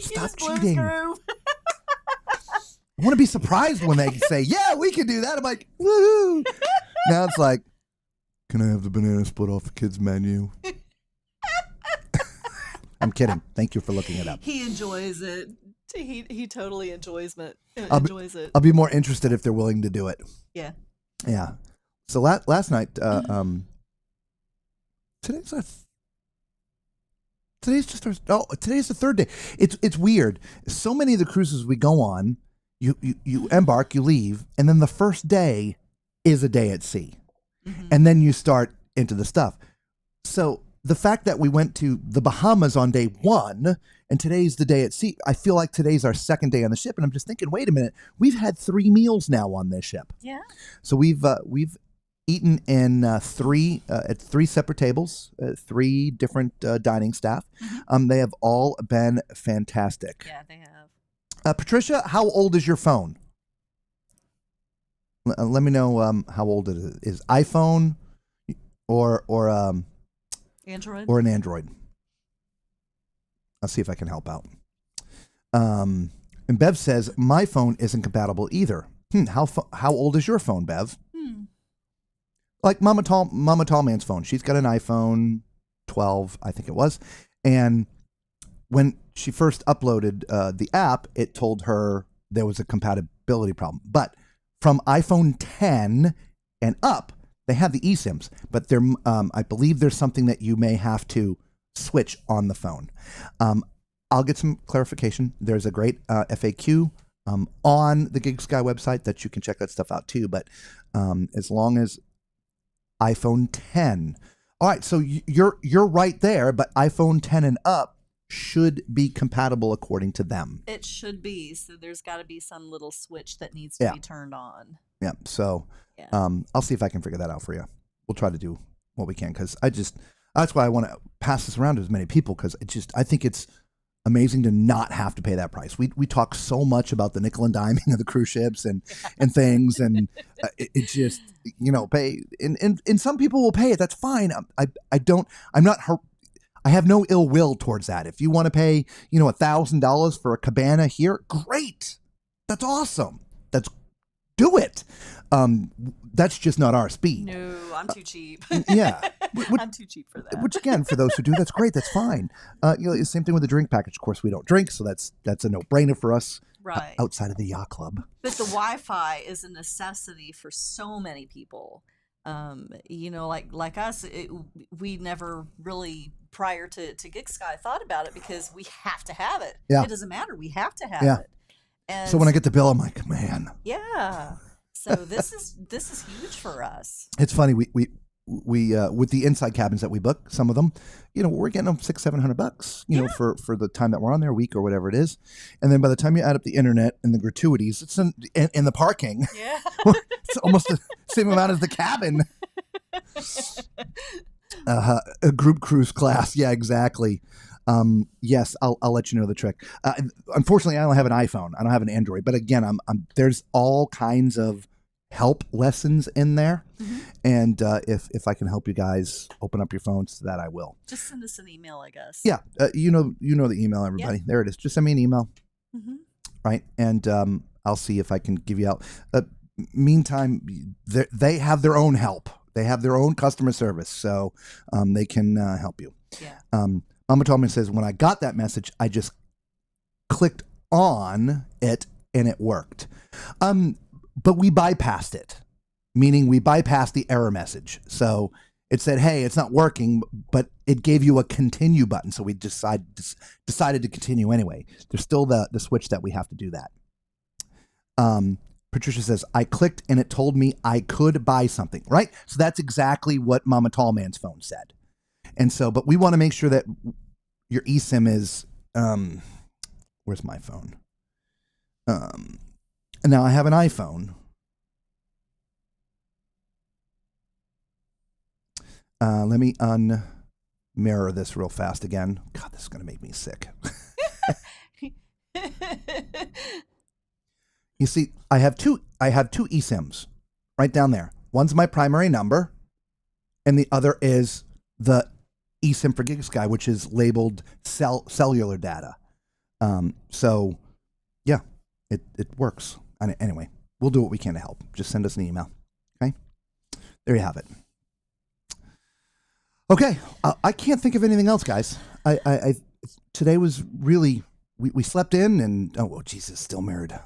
Stop cheating. want to be surprised when they say, yeah, we can do that. I'm like, woohoo. Now it's like, can I have the banana split off the kids' menu? I'm kidding. Thank you for looking it up. He enjoys it. He totally enjoys it. I'll be more interested if they're willing to do it. Yeah. Yeah. So last night, today's the third day. It's weird. So many of the cruises we go on, you embark, you leave, and then the first day is a day at sea. Mm-hmm. And then you start into the stuff. So the fact that we went to the Bahamas on day one and today's the day at sea, I feel like today's our second day on the ship. And I'm just thinking, wait a minute, we've had 3 meals now on this ship. Yeah. So we've eaten in at 3 separate tables, 3 different dining staff. Mm-hmm. They have all been fantastic. Yeah, they have. Patricia, how old is your phone? Let me know how old it is. iPhone or Android? Or an Android. I'll see if I can help out. And Bev says, my phone isn't compatible either. How old is your phone, Bev? Like Mama Tallman's phone. She's got an iPhone 12, I think it was. And when she first uploaded the app, it told her there was a compatibility problem. But from iPhone 10 and up, they have the eSIMs, but I believe there's something that you may have to switch on the phone. I'll get some clarification. There's a great FAQ on the Gig Sky website that you can check that stuff out too. But as long as iPhone 10, all right. So you're right there, but iPhone 10 and up should be compatible according to them. It should be. So there's got to be some little switch that needs to be turned on. Yeah. So I'll see if I can figure that out for you. We'll try to do what we can because that's why I want to pass this around to as many people because I think it's amazing to not have to pay that price. We talk so much about the nickel and diming of the cruise ships and things, and it just pay. And some people will pay it. That's fine. I have no ill will towards that. If you want to pay $1,000 for a cabana here, great. That's awesome. Do it. That's just not our speed. No, I'm too cheap. Yeah. I'm too cheap for that. Which again, for those who do, that's great. That's fine. Same thing with the drink package. Of course, we don't drink, so that's a no-brainer for us. Right. Outside of the yacht club. But the Wi-Fi is a necessity for so many people. Like us, we never really, prior to Gig Sky, thought about it because we have to have it. Yeah. It doesn't matter. We have to have it. And so when I get the bill, I'm like, man. Yeah. So this is huge for us. It's funny. We with the inside cabins that we book, some of them, we're getting them $600-700, for the time that we're on there, a week or whatever it is. And then by the time you add up the internet and the gratuities, it's in the parking. Yeah. It's almost the same amount as the cabin. A group cruise class. Yeah, exactly. Yes, I'll let you know the trick. Unfortunately, I don't have an iPhone. I don't have an Android. But again, there's all kinds of help lessons in there. Mm-hmm. And if I can help you guys open up your phones to that, I will. Just send us an email, I guess. Yeah, you know the email, everybody. Yeah. There it is. Just send me an email. Mm-hmm. Right, and I'll see if I can give you out. Meantime, they have their own help. They have their own customer service, so they can help you. Yeah. Mama Tallman says, when I got that message, I just clicked on it and it worked. But we bypassed it, meaning we bypassed the error message. So it said, hey, it's not working, but it gave you a continue button. So we decided to continue anyway. There's still the switch that we have to do that. Patricia says, I clicked and it told me I could buy something, right? So that's exactly what Mama Tallman's phone said. And so, but we want to make sure that your eSIM is, where's my phone? And now I have an iPhone. Let me unmirror this real fast again. God, this is going to make me sick. You see, I have two eSIMs right down there. One's my primary number, and the other is the eSIM for Gig Sky, which is labeled cellular data. So, yeah, it works. Anyway, we'll do what we can to help. Just send us an email. Okay? There you have it. Okay. I can't think of anything else, guys. Today was really, we slept in and, oh, Jesus, still married.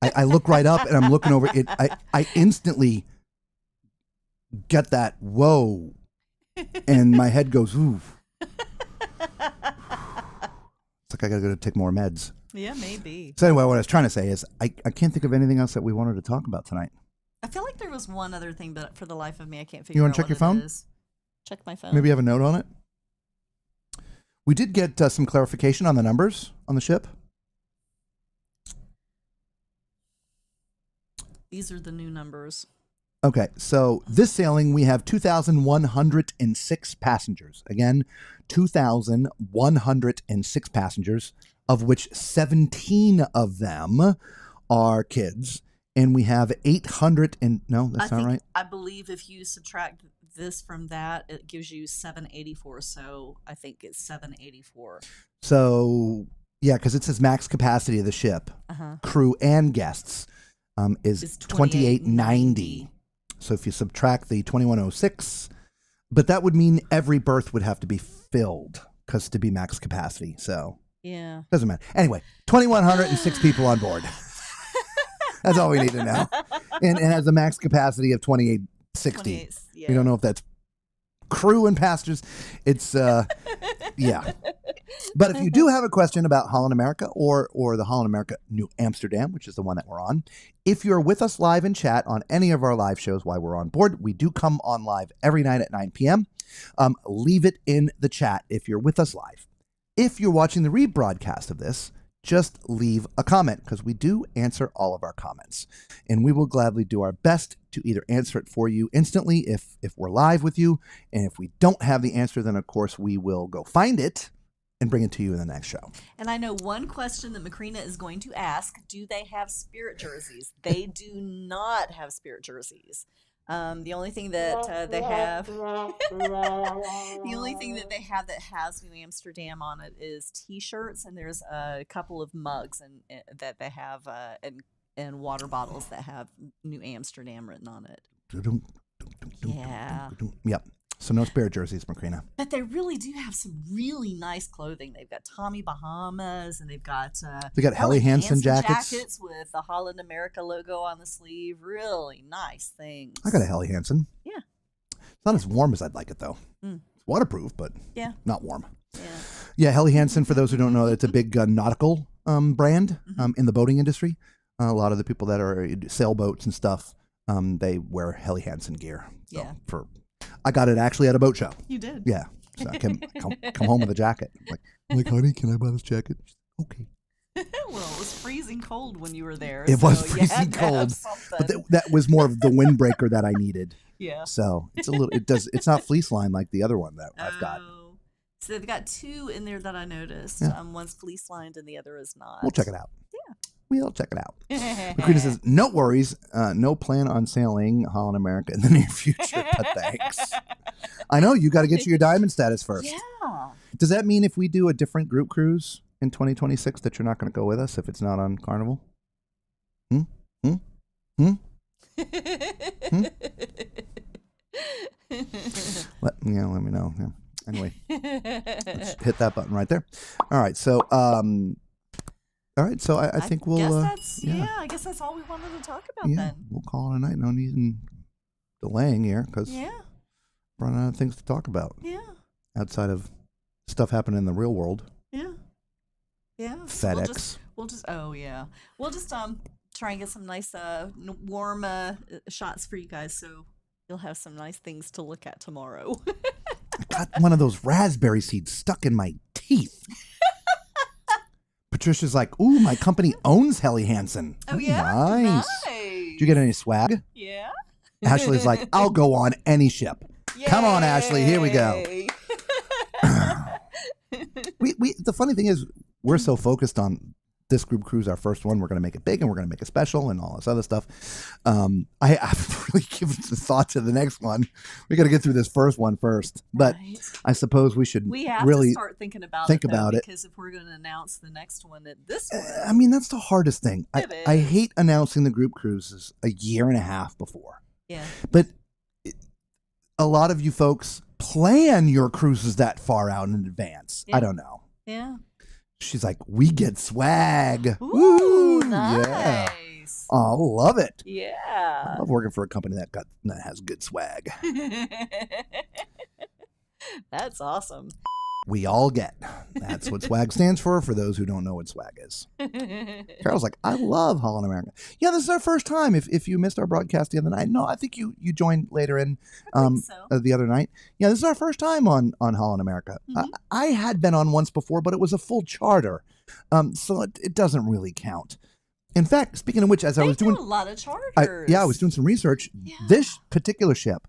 I look right up and I'm looking over it. I instantly get that, whoa. And my head goes, ooh. It's like I got to go take more meds. Yeah, maybe. So anyway, what I was trying to say is I can't think of anything else that we wanted to talk about tonight. I feel like there was one other thing, but for the life of me, I can't figure out. You want to check what your it phone? is. Check my phone. Maybe you have a note on it? We did get some clarification on the numbers on the ship. These are the new numbers. Okay, so this sailing, we have 2,106 passengers. Again, 2,106 passengers, of which 17 of them are kids. And we have 800 and, no, that's not right. I believe if you subtract this from that, it gives you 784. So I think it's 784. So, yeah, because it says max capacity of the ship, crew and guests, is 2890. So if you subtract the 2106, but that would mean every berth would have to be filled because to be max capacity. So yeah, doesn't matter. Anyway, 2,106 people on board. That's all we need to know. And has a max capacity of 2860. Yeah. We don't know if that's crew and passengers. It's, yeah. But if you do have a question about Holland America or the Holland America New Amsterdam, which is the one that we're on, if you're with us live in chat on any of our live shows while we're on board, we do come on live every night at 9 p.m. Leave it in the chat if you're with us live. If you're watching the rebroadcast of this, just leave a comment because we do answer all of our comments. And we will gladly do our best to either answer it for you instantly if we're live with you. And if we don't have the answer, then of course we will go find it and bring it to you in the next show. And I know one question that Macrina is going to ask, do they have Spirit jerseys? They do not have Spirit jerseys. The only thing that they have, the only thing that they have that has New Amsterdam on it is T-shirts, and there's a couple of mugs and that they have, and water bottles that have New Amsterdam written on it. Yeah. Yep. So no spare jerseys, Macrina. But they really do have some really nice clothing. They've got Tommy Bahamas, and they've got Helly Hansen jackets with the Holland America logo on the sleeve. Really nice things. I got a Helly Hansen. Yeah. It's not as warm as I'd like it though. It's waterproof, but not warm. Yeah. Yeah, Helly Hansen, for those who don't know, it's a big nautical brand in the boating industry. A lot of the people that are sailboats and stuff, they wear Helly Hansen gear. So I got it actually at a boat show. You did? Yeah. So I come home with a jacket. I'm like, honey, can I buy this jacket? Okay. Well, it was freezing cold when you were there. It was freezing cold, but that was more of the windbreaker that I needed. Yeah. So it's not fleece lined like the other one that I've got. So they've got two in there that I noticed. Yeah. One's fleece lined and the other is not. We'll check it out. Yeah. We'll check it out. Macrina says, no worries. No plan on sailing Holland America in the near future, but thanks. I know, you got to get your diamond status first. Yeah. Does that mean if we do a different group cruise in 2026 that you're not going to go with us if it's not on Carnival? Let me know. Yeah. Anyway, let's hit that button right there. All right, so I think we'll. I guess that's all we wanted to talk about then. We'll call it a night. No need in delaying here because we're running out of things to talk about. Yeah. Outside of stuff happening in the real world. Yeah. Yeah. FedEx. We'll just try and get some nice warm shots for you guys so you'll have some nice things to look at tomorrow. I got one of those raspberry seeds stuck in my teeth. Patricia's like, ooh, my company owns Helly Hansen. Oh, yeah? Nice. Did you get any swag? Yeah. Ashley's like, I'll go on any ship. Yay. Come on, Ashley. Here we go. The funny thing is, we're so focused on this group cruise, our first one, we're going to make it big and we're going to make it special and all this other stuff. I haven't really given some thought to the next one. We got to get through this first one first. But Right. I suppose we should We have really to start thinking about think it, though, about it. because if we're going to announce the next one, this one, I mean, that's the hardest thing. I It hate announcing the group cruises a year and a half before. yeah, But a lot of you folks plan your cruises that far out in advance. Yeah. I don't know. yeah. She's like, we get swag. Ooh, Woo! nice. Yeah. Oh, love it. I Yeah. love working for a company that has good swag. That's awesome. We all get. That's what swag stands for those who don't know what swag is. Carol's like, I love Holland America. Yeah, this is our first time. If you missed our broadcast the other night, no, I think you joined later in I think so. the other night. Yeah, this is our first time on Holland America. Mhm. I had been on once before, but it was a full charter, so it doesn't really count. In fact, speaking of which, as I They was do doing, a lot of charters. I was doing some research. Yeah. This particular ship,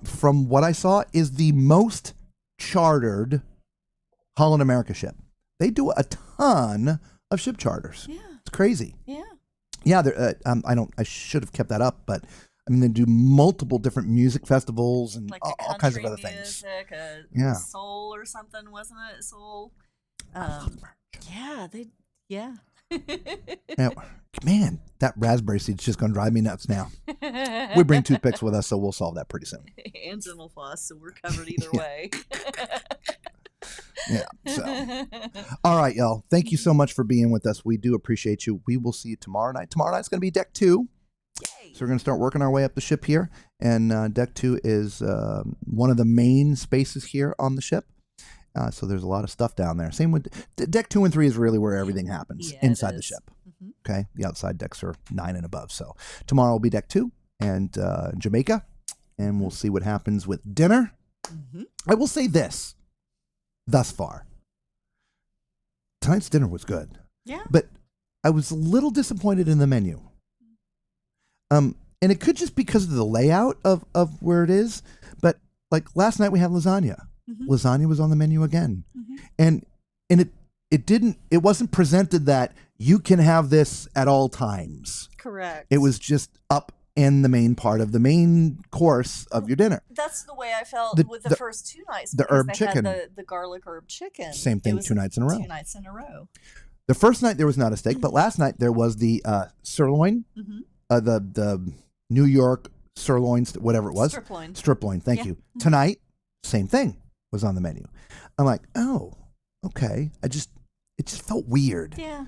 from what I saw, is the most chartered Holland America ship. They do a ton of ship charters. Yeah. It's crazy. Yeah. Yeah, I should have kept that up, but I mean, they do multiple different music festivals and Like the all kinds of country other things. music, Yeah. soul or something, wasn't it? Soul. I love Yeah, Now, man, that raspberry seed's just going to drive me nuts now. We bring toothpicks with us, so we'll solve that pretty soon. and dental floss, so we're covered either Yeah. way. Yeah. So, all right, y'all. Thank you so much for being with us. We do appreciate you. We will see you tomorrow night. Tomorrow night's going to be deck 2. Yay. So we're going to start working our way up the ship here. And deck 2 is one of the main spaces here on the ship. So there's a lot of stuff down there. Same with deck 2 and 3 is really where everything happens Yeah, it inside the is. ship. Mhm. Okay. The outside decks are 9 and above. So tomorrow will be deck 2 and Jamaica. And we'll see what happens with dinner. Mhm. I will say this thus far. Tonight's dinner was good. Yeah. But I was a little disappointed in the menu. And it could just because of the layout of where it is. But like last night we had lasagna. Mhm. Lasagna was on the menu again. Mhm. And it wasn't presented that you can have this at all times. Correct. It was just up in the main part of the main course of your dinner. That's the way I felt The- with the the- first 2 nights. the because herb they chicken. Had the garlic herb chicken. Same It thing, was 2 nights in a row. 2 nights in a row. The first night there was not a steak, but last night there was the sirloin, Mm-hmm. the New York sirloin, whatever it was. Strip loin. Strip loin, thank Yeah. you. Tonight, same thing was on the menu. I'm like, oh, okay. It just felt weird. Yeah.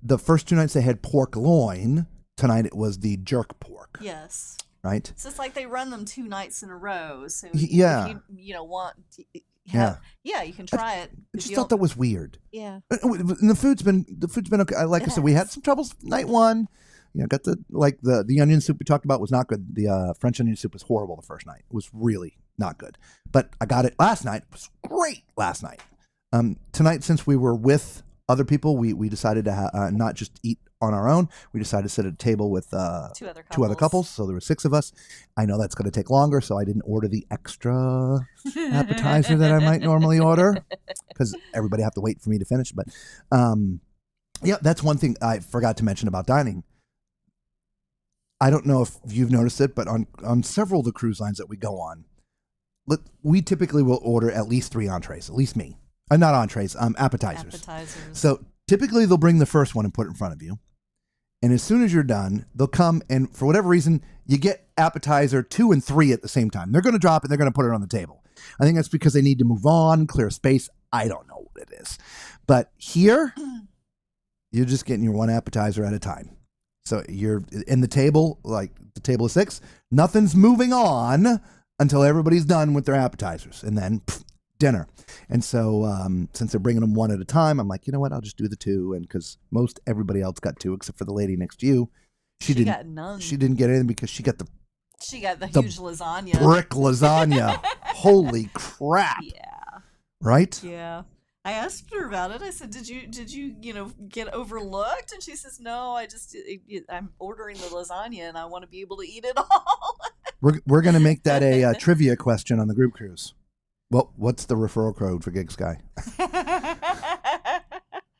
The first 2 nights they had pork loin. Tonight it was the jerk pork, Yes. right? So it's like they run them 2 nights in a row. So Yeah. if you want to Yeah. yeah, you can try it. I If just you thought that don't- was weird. Yeah. And the food's been okay. Like I said, we had Yes. some troubles night 1. You know, got the onion soup we talked about was not good. The French onion soup was horrible the first night. It was really not good. But I got it last night. It was great last night. Tonight, since we were with other people, we decided to not just eat on our own. We decided to sit at a table with 2 other couples. 2 other couples. So there were 6 of us. I know that's going to take longer, so I didn't order the extra appetizer that I might normally order because everybody have to wait for me to finish. But yeah, that's one thing I forgot to mention about dining. I don't know if you've noticed it, but on several of the cruise lines that we go on, we typically will order at least 3 entrees, at least me. Not entrees, appetizers. Appetizers. So typically they'll bring the first one and put it in front of you. And as soon as you're done, they'll come and for whatever reason, you get appetizer 2 and 3 at the same time. They're going to drop it. They're going to put it on the table. I think that's because they need to move on, clear space. I don't know what it is. But here, you're just getting your 1 appetizer at a time. So you're in the table, like the table of 6, nothing's moving on until everybody's done with their appetizers. And then dinner. And so since they're bringing them 1 at a time, I'm like, you know what? I'll just do the 2. And because most everybody else got 2 except for the lady next to you. She got none. She didn't get anything because she got the the huge lasagna. brick lasagna. Holy crap. Yeah. Right? Yeah. I asked her about it. I said, "Did you get overlooked?" And she says, "No, I'm ordering the lasagna and I want to be able to eat it all." We're going to make that a trivia question on the group cruise. Well, what's the referral code for Gig Sky?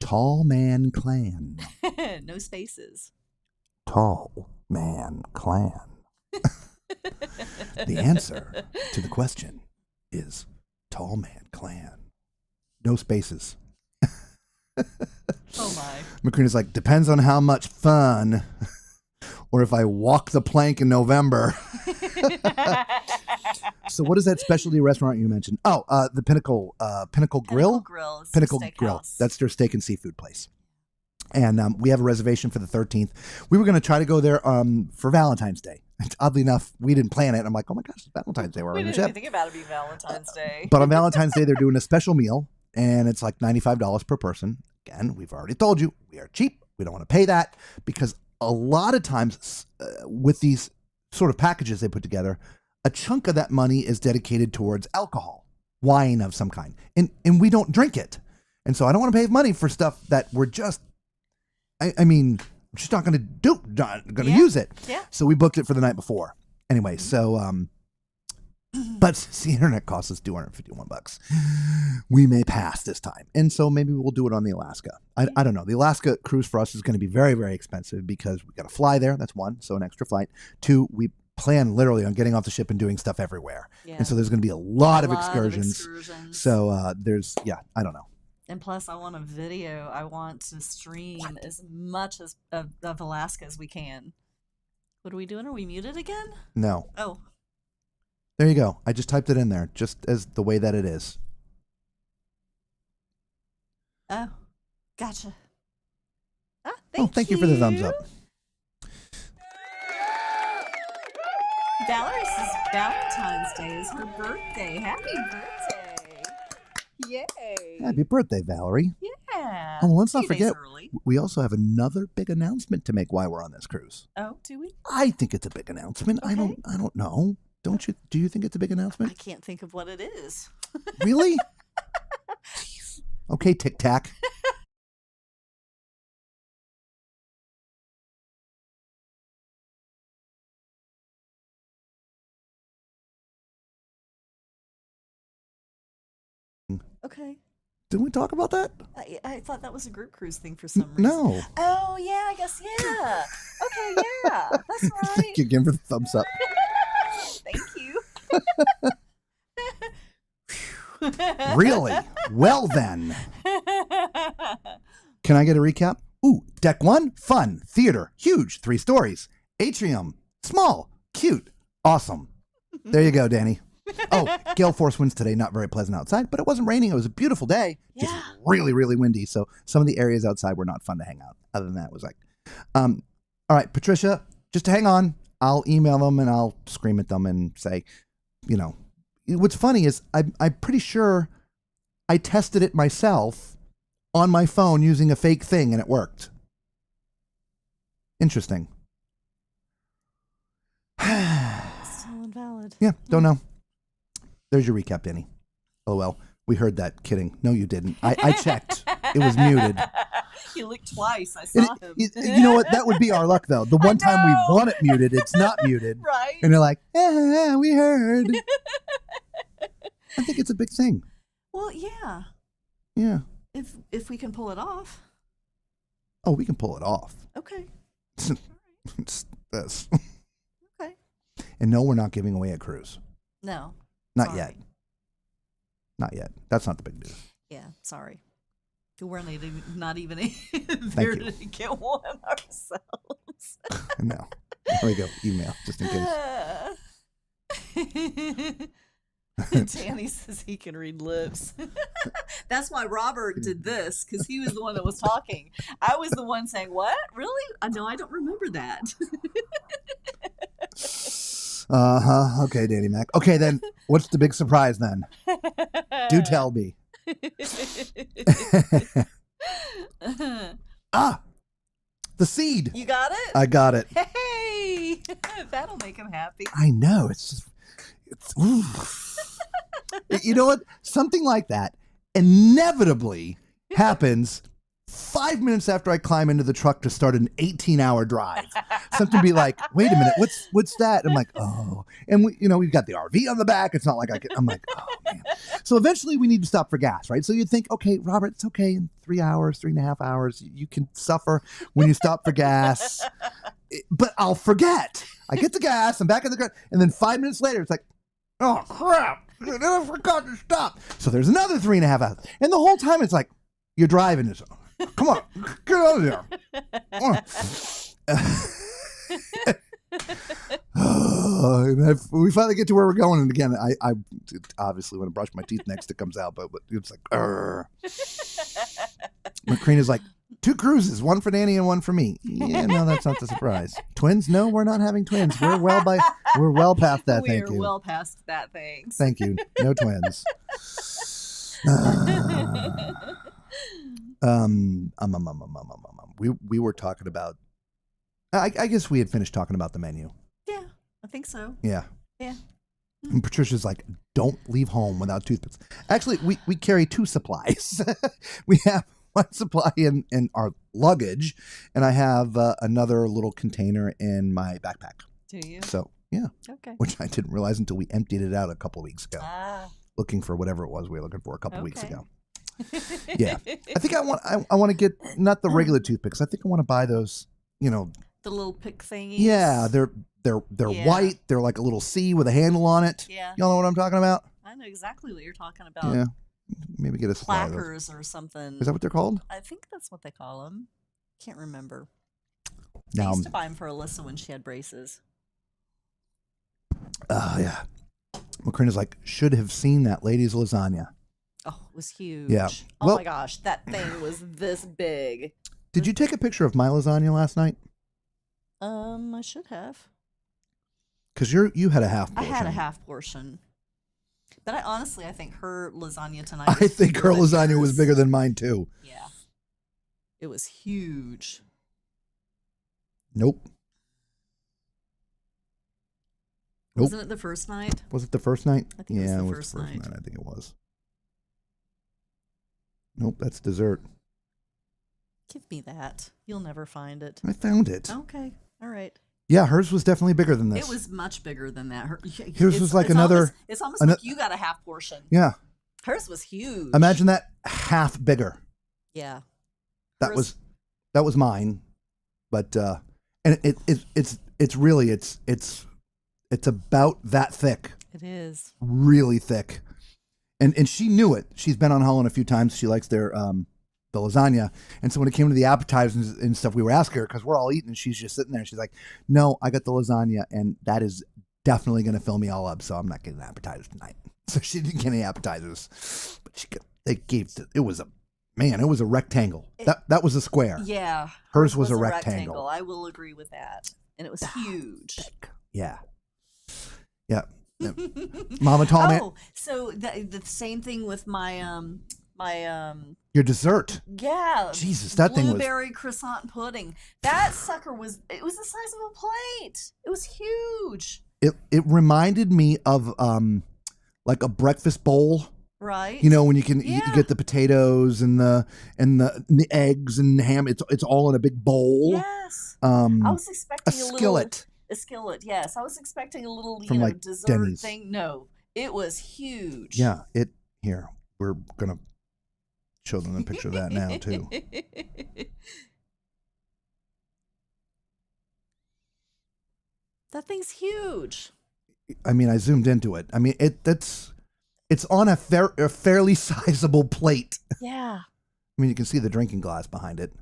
Tall Man Clan. No spaces. Tall Man Clan. The answer to the question is Tall Man Clan. No spaces. Oh my. Macrina's like, depends on how much fun or if I walk the plank in November. So what is that specialty restaurant you mentioned? Oh, the Pinnacle Grill? Pinnacle Grill. That's their steak and seafood place. And we have a reservation for the 13th. We were going to try to go there for Valentine's Day. Oddly enough, we didn't plan it. I'm like, oh my gosh, it's Valentine's Day. We're We on the didn't ship. even think about it being Valentine's Day. But on Valentine's Day, they're doing a special meal, and it's like $95 per person. Again, we've already told you, we are cheap. We don't want to pay that because a lot of times with these sort of packages they put together, a chunk of that money is dedicated towards alcohol, wine of some kind, and we don't drink it. And so I don't want to pay money for stuff that we're just, I mean, we're just not going to use it. Yeah. So we booked it for the night before. Anyway, so, but since the internet costs us $251, we may pass this time. And so maybe we'll do it on the Alaska. I don't know. The Alaska cruise for us is going to be very, very expensive because we got to fly there. That's one. So an extra flight. Two, we plan literally on getting off the ship and doing stuff everywhere. Yeah. And so there's going to be a lot of excursions. So I don't know. And plus, I want a video. I want to stream as much as of Alaska as we can. What are we doing? Are we muted again? No. Oh. There you go. I just typed it in there, just as the way that it is. Oh, gotcha. Thank you for the thumbs up. Valerie says Valentine's Day is her birthday. Happy birthday. Yay. Happy birthday, Valerie. Yeah. Oh, well, let's not forget, early. we also have another big announcement to make while we're on this cruise. Oh, do we? I think it's a big announcement. Okay. I don't know. Don't you? Do you think it's a big announcement? I can't think of what it is. Really? Jeez. Okay, Tic Tac. Okay. Didn't we talk about that? I thought that was a group cruise thing for some reason. No. Oh, yeah, I guess, yeah. Okay, yeah. That's right. Thank you again for the thumbs up. Thank you. Really? Well then. Can I get a recap? Ooh, deck 1, fun, theater, huge, 3 stories. Atrium, small, cute, awesome. There you go, Danny. Oh, gale force winds today, not very pleasant outside, but it wasn't raining. It was a beautiful day. Just really, really windy. So some of the areas outside were not fun to hang out. Other than that, it was like, all right, Patricia, just hang on. I'll email them and I'll scream at them and say, you know, what's funny is I'm pretty sure I tested it myself on my phone using a fake thing and it worked. Interesting. Still invalid. Yeah, don't know. There's your recap, Danny. Oh, well, we heard that. Kidding. No, you didn't. I checked. It was muted. You looked twice. I saw him. You know what? That would be our luck, though. The one time we want it muted, it's not muted. Right. And they're like, we heard. I think it's a big thing. Well, yeah. Yeah. If we can pull it off. Oh, we can pull it off. Okay. It's this. Okay. And no, we're not giving away a cruise. No. Not sorry. yet. Not yet. That's not the big news. Yeah, sorry. We're not even there to get one ourselves. No. There we go. Email, just in case. Danny says he can read lips. That's why Robert did this, because he was the one that was talking. I was the one saying, what? Really? No, I don't remember that. Uh-huh. Okay, Danny Mac. Okay, then what's the big surprise then? Do tell me. The seed. You got it? I got it. Hey, that'll make him happy. I know. It's ooh. You know what? Something like that inevitably happens 5 minutes after I climb into the truck to start an 18-hour drive. Something be like, wait a minute, what's that? I'm like, oh. And we've got the RV on the back. It's not like I'm like, oh man. So eventually we need to stop for gas, right? So you'd think, okay, Robert, it's okay in 3 hours, 3.5 hours. You can suffer when you stop for gas. But I'll forget. I get the gas, I'm back in the car, and then 5 minutes later, it's like, oh crap, I forgot to stop. So there's another 3.5 hours. And the whole time it's like, you're driving this. Come on, get out of there. We finally get to where we're going. And again, I obviously want to brush my teeth next, it comes out, but it's like, Macrina's like, 2 cruises, one for Danny and one for me. Yeah, no, that's not the surprise. Twins? No, we're not having twins. We're well past that. Thank you. We're well past that. Thanks. Thank you. No twins. We were talking about. I guess we had finished talking about the menu. Yeah, I think so. Yeah. Yeah. And Patricia's like, don't leave home without toothpicks. Actually, we carry 2 supplies. We have one supply in our luggage, and I have another little container in my backpack. Do you? So yeah. Okay. Which I didn't realize until we emptied it out a couple of weeks ago. Looking for whatever it was we were looking for a couple of weeks ago. Yeah, I think I want to get not the regular toothpicks. I think I want to buy those. The little pick thingies. Yeah, they're white. They're like a little C with a handle on it. Yeah. Y'all know what I'm talking about? I know exactly what you're talking about. Yeah. Maybe get a supply of those. Plackers or something. Is that what they're called? I think that's what they call them. Can't remember. Now, I used to buy them for Alyssa when she had braces. Yeah. Macrina's like, should have seen that lady's lasagna. Oh, it was huge. Yeah. Oh my gosh, that thing was this big. Did you take a picture of my lasagna last night? I should have. Because you had a half portion. I had a half portion. But I think her lasagna tonight I think her lasagna was bigger than mine too. Yeah. It was huge. Nope. Wasn't it the first night? Was it the first night? I think it was the first night. I think it was. Nope, that's dessert. Give me that. You'll never find it. I found it. Okay. All right. Yeah, hers was definitely bigger than this. It was much bigger than that. Hers was like another. It's almost like you got a half portion. Yeah. Hers was huge. Imagine that half bigger. Yeah. That was mine, but and it's really it's about that thick. It is really thick, and she knew it. She's been on Holland a few times. She likes their the lasagna, and so when it came to the appetizers and stuff, we were asking her because we're all eating, and she's just sitting there. She's like, "No, I got the lasagna, and that is definitely going to fill me all up. So I'm not getting appetizers tonight." So she didn't get any appetizers, but it was a rectangle. That was a square. Yeah. Hers was a rectangle. I will agree with that. And it was huge. Yeah. Yeah. Mama told me. Oh, so the same thing with my your dessert. Yeah. Jesus, that thing was blueberry croissant pudding. That sucker was the size of a plate. It was huge. It reminded me of like a breakfast bowl. Right. When you can you get the potatoes and the eggs and ham. It's all in a big bowl. Yes. I was expecting a skillet. A skillet, yes. I was expecting a little, from like dessert Denny's thing. No, it was huge. Yeah. Here, we're gonna show them a picture of that now too. That thing's huge. I mean, I zoomed into it. I mean, it's on a fairly sizable plate. Yeah. I mean, you can see the drinking glass behind it.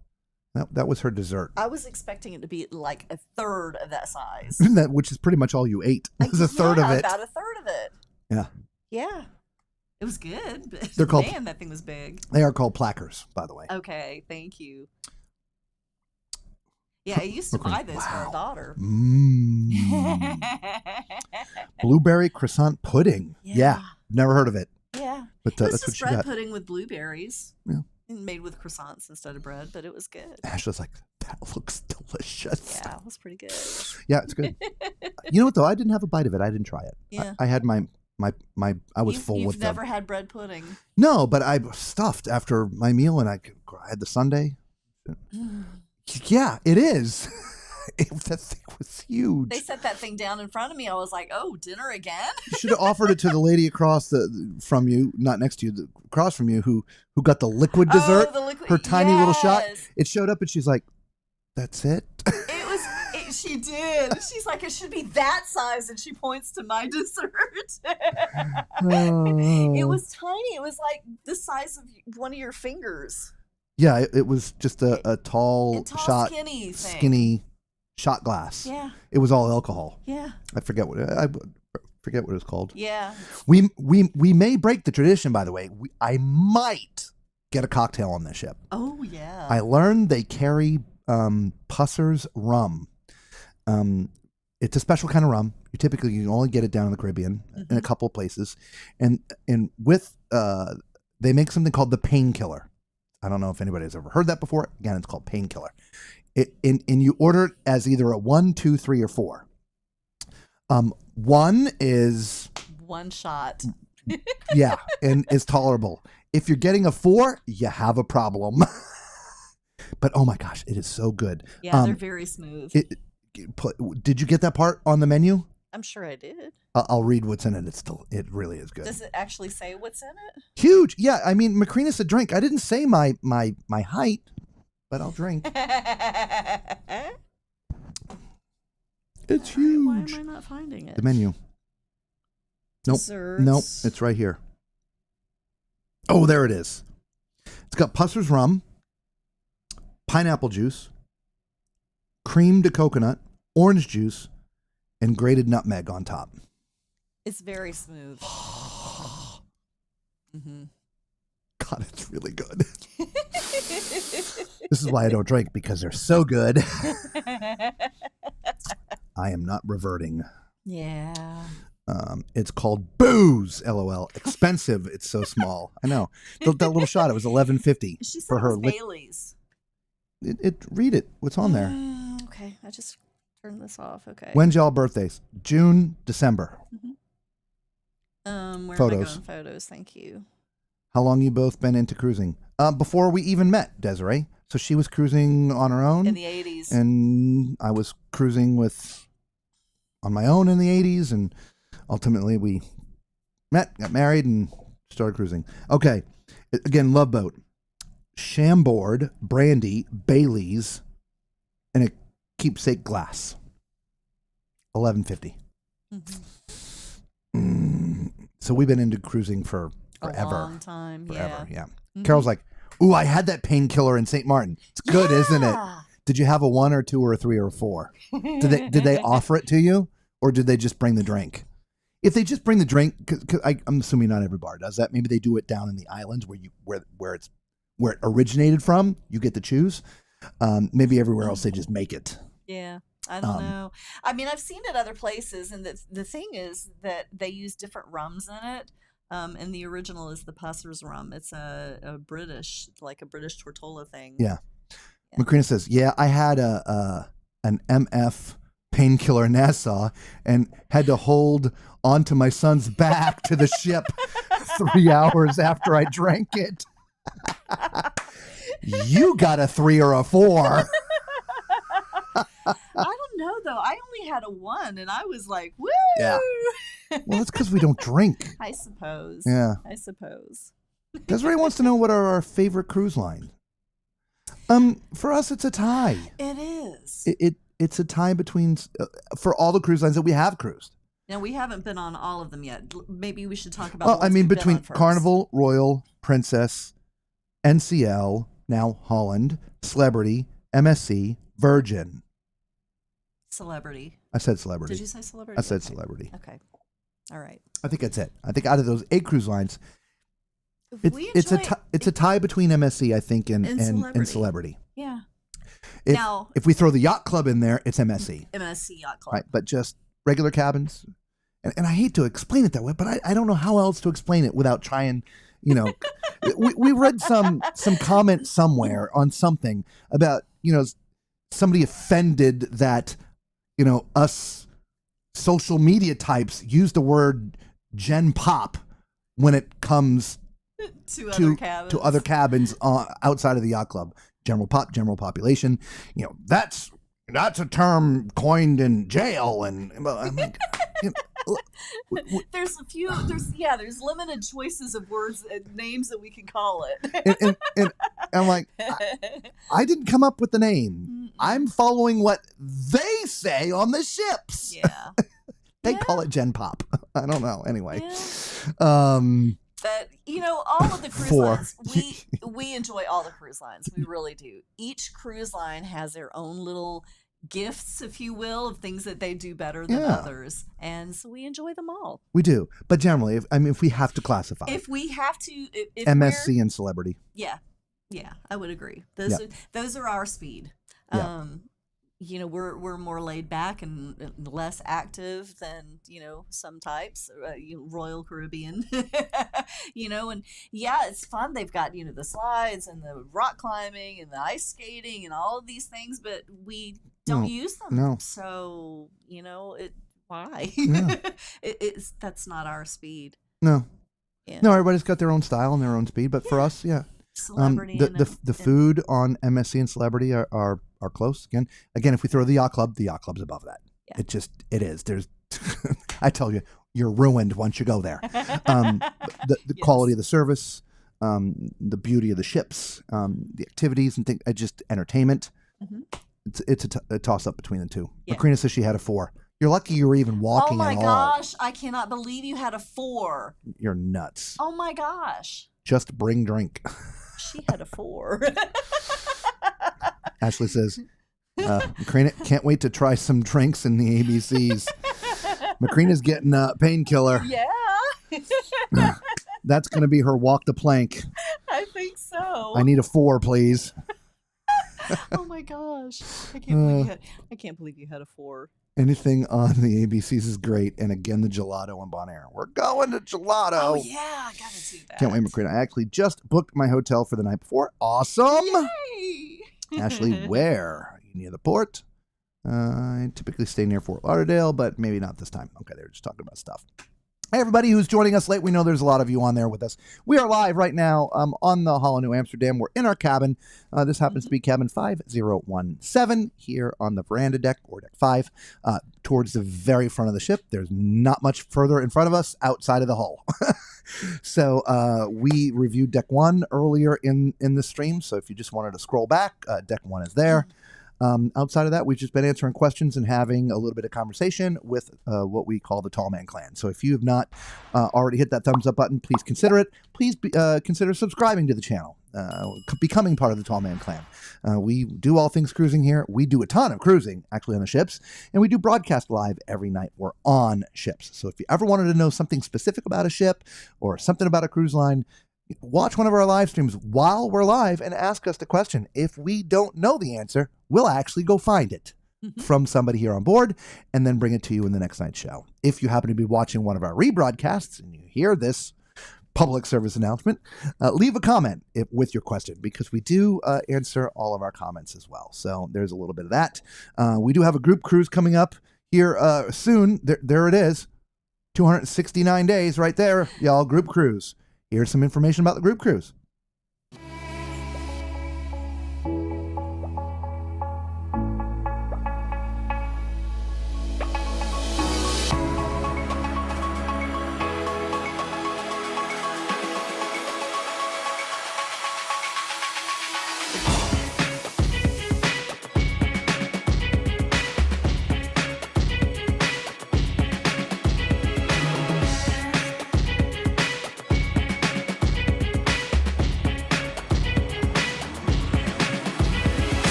That was her dessert. I was expecting it to be like a third of that size. Which is pretty much all you ate. It was a third of it. About a third of it. Yeah. Yeah. It was good. But they're called, man, that thing was big. They are called plackers, by the way. Okay, thank you. Yeah, I used to buy this for our daughter. Blueberry croissant pudding. Yeah. Never heard of it. Yeah. But it was that's just what she bread got. pudding with blueberries. Yeah. Made with croissants instead of bread, but it was good. Ash was like, that looks delicious. Yeah, it was pretty good. Yeah, it's good. You know what, though? I didn't have a bite of it. I didn't try it. Yeah. I had my I was full You've with them. never had bread pudding. No, but I stuffed after my meal, and I had the sundae. Yeah, it is. That thing was huge. They set that thing down in front of me. I was like, "Oh, dinner again?" You should have offered it to the lady across from you, not next to you, across from you, who got the liquid dessert. Oh, the liquid. Her tiny little shot. Yes. It showed up, and she's like, "That's it." She did. She's like, "It should be that size," and she points to my dessert. It was tiny. It was like the size of one of your fingers. Yeah, it was just a tall shot, skinny thing. skinny shot glass. Yeah. It was all alcohol. Yeah. I forget what it was called. Yeah. We may break the tradition, by the way. I might get a cocktail on this ship. Oh yeah. I learned they carry Pusser's rum. It's a special kind of rum. You can only get it down in the Caribbean in a couple of places, and with they make something called the painkiller. I don't know if anybody has ever heard that before. Again, it's called painkiller. And you order it as either a 1, 2, 3, or 4. 1 is one shot. yeah, and is tolerable. If you're getting a 4, you have a problem. But oh my gosh, it is so good. Yeah, they're very smooth. Did you get that part on the menu? I'm sure I did. I'll read what's in it. It really is good. Does it actually say what's in it? Huge. Yeah, I mean, Macrina said drink. I didn't say my height, but I'll drink. It's huge. Why am I not finding it? The menu. Nope. Desserts. Nope. It's right here. Oh, there it is. It's got Pusser's rum, pineapple juice, cream de coconut, orange juice, and grated nutmeg on top. It's very smooth. Mm-hmm. God, it's really good. This is why I don't drink, because they're so good. I am not reverting. Yeah. It's called booze. LOL. Expensive. It's so small. I know. That little shot. It was $11.50 She said for her. it was Bailey's. Read it. What's on there? Okay, I just turned this off. Okay. When's y'all birthdays? June, December. Where Photos. am I going? Photos. Thank you. How long you both been into cruising? Before we even met, Desiree. So she was cruising on her own In the 80s. and I was cruising on my own in the 80s, and ultimately we met, got married, and started cruising. Okay, again, Love Boat, Chambord, brandy, Bailey's, and a keepsake glass. $11.50. So we've been into cruising for forever. A long time. Forever, yeah. Mm-hmm. Carol's like, ooh, I had that painkiller in St. Martin. It's good, isn't it? Did you have a 1 or 2 or a 3 or a 4? Did they offer it to you, or did they just bring the drink? If they just bring the drink, cause I'm assuming not every bar does that. Maybe they do it down in the islands where it originated from. You get to choose. Maybe everywhere else they just make it. Yeah. I don't know. I mean, I've seen it other places, and the thing is that they use different rums in it. And the original is the Pusser's rum. It's a British Tortola thing. Yeah. Macrina says, yeah, I had an MF painkiller in Nassau and had to hold onto my son's back to the ship 3 hours after I drank it. You got a 3 or a 4. I don't know, though. I only had a 1, and I was like, woo! Yeah. Well, that's because we don't drink. I suppose. Yeah. I suppose. Desiree wants to know what are our favorite cruise lines. For us, it's a tie. It is. It's a tie between for all the cruise lines that we have cruised. Now, we haven't been on all of them yet. Maybe we should talk about. Well, the ones we've been between on first. Carnival, Royal, Princess, NCL, now Holland, Celebrity, MSC, Virgin. Celebrity. I said Celebrity. Did you say Celebrity? I said Okay. Celebrity. Okay. All right. I think that's it. I think out of those 8 cruise lines, We it's enjoy- a tie between MSC, I think, and Celebrity. Celebrity. Yeah. If if we throw the yacht club in there, it's MSC. MSC Yacht Club. Right, but just regular cabins. And I hate to explain it that way, but I don't know how else to explain it without trying, we read some comment somewhere on something about, somebody offended that, us social media types use the word Gen Pop when it comes to other cabins. to other cabins outside of the yacht club. General population. That's a term coined in jail, and I'm like, there's limited choices of words and names that we can call it. and I'm like, I didn't come up with the name. I'm following what they say on the ships. Yeah. They call it Gen Pop. I don't know. Anyway. Yeah. But all of the cruise lines, we enjoy all the cruise lines. We really do. Each cruise line has their own little gifts, if you will, of things that they do better than others, and so we enjoy them all. We do, but generally, if we have to classify, if MSC and celebrity, yeah, I would agree. Those are our speed. Yeah. We're more laid back and less active than some types, Royal Caribbean, and it's fun. They've got the slides and the rock climbing and the ice skating and all of these things, but we don't use them. No. So why? Yeah. That's not our speed. No. Yeah. No, everybody's got their own style and their own speed, but for us, Celebrity. The food on MSC and Celebrity are close. Again, if we throw the yacht club's above that. Yeah. It is. There's, I tell you, you're ruined once you go there. The quality of the service, the beauty of the ships, the activities and things, just entertainment. Mm-hmm. It's a toss up between the two. Yeah. Macrina says she had a 4. You're lucky you were even walking at all. Oh my gosh! I cannot believe you had a 4. You're nuts. Oh my gosh! Just bring drink. She had a 4. Ashley says, Macrina can't wait to try some drinks in the ABCs. Macrina's getting a painkiller. Yeah. That's going to be her walk the plank. I think so. I need a 4, please. Oh my gosh! I can't believe you had a 4. Anything on the ABCs is great. And again, the gelato on Bonaire. We're going to gelato. Oh, yeah. I got to do that. Can't wait, Macrina. I actually just booked my hotel for the night before. Awesome. Yay! Ashley, where? Are you near the port? I typically stay near Fort Lauderdale, but maybe not this time. Okay, they were just talking about stuff. Hey, everybody who's joining us late. We know there's a lot of you on there with us. We are live right now on the Holland, New Amsterdam. We're in our cabin. This happens to be cabin 5017 here on the veranda deck, or deck 5, towards the very front of the ship. There's not much further in front of us outside of the hull. So we reviewed deck 1 earlier in the stream. So if you just wanted to scroll back, deck 1 is there. Outside of that, we've just been answering questions and having a little bit of conversation with what we call the Tall Man Clan. So if you have not already hit that thumbs up button, please consider it. Please consider subscribing to the channel, becoming part of the Tall Man Clan. We do all things cruising here. We do a ton of cruising, actually, on the ships, and we do broadcast live every night. We're on ships. So if you ever wanted to know something specific about a ship or something about a cruise line, watch one of our live streams while we're live and ask us the question. If we don't know the answer, we'll actually go find it from somebody here on board and then bring it to you in the next night's show. If you happen to be watching one of our rebroadcasts and you hear this public service announcement, leave a comment with your question, because we do answer all of our comments as well. So there's a little bit of that. We do have a group cruise coming up here soon. There it is. 269 days right there, y'all. Group cruise. Here's some information about the group cruise.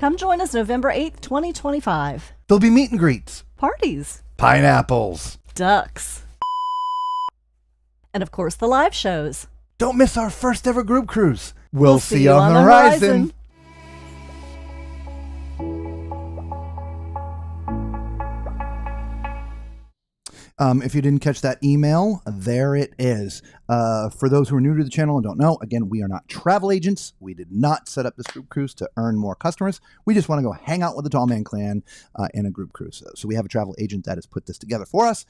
Come join us November 8th, 2025. There'll be meet and greets, Parties, pineapples, ducks, and of course the live shows. Don't miss our first ever group cruise. We'll see you on the horizon. If you didn't catch that email, there it is. For those who are new to the channel and don't know, again, we are not travel agents. We did not set up this group cruise to earn more customers. We just want to go hang out with the Tall Man Clan in a group cruise. So we have a travel agent that has put this together for us.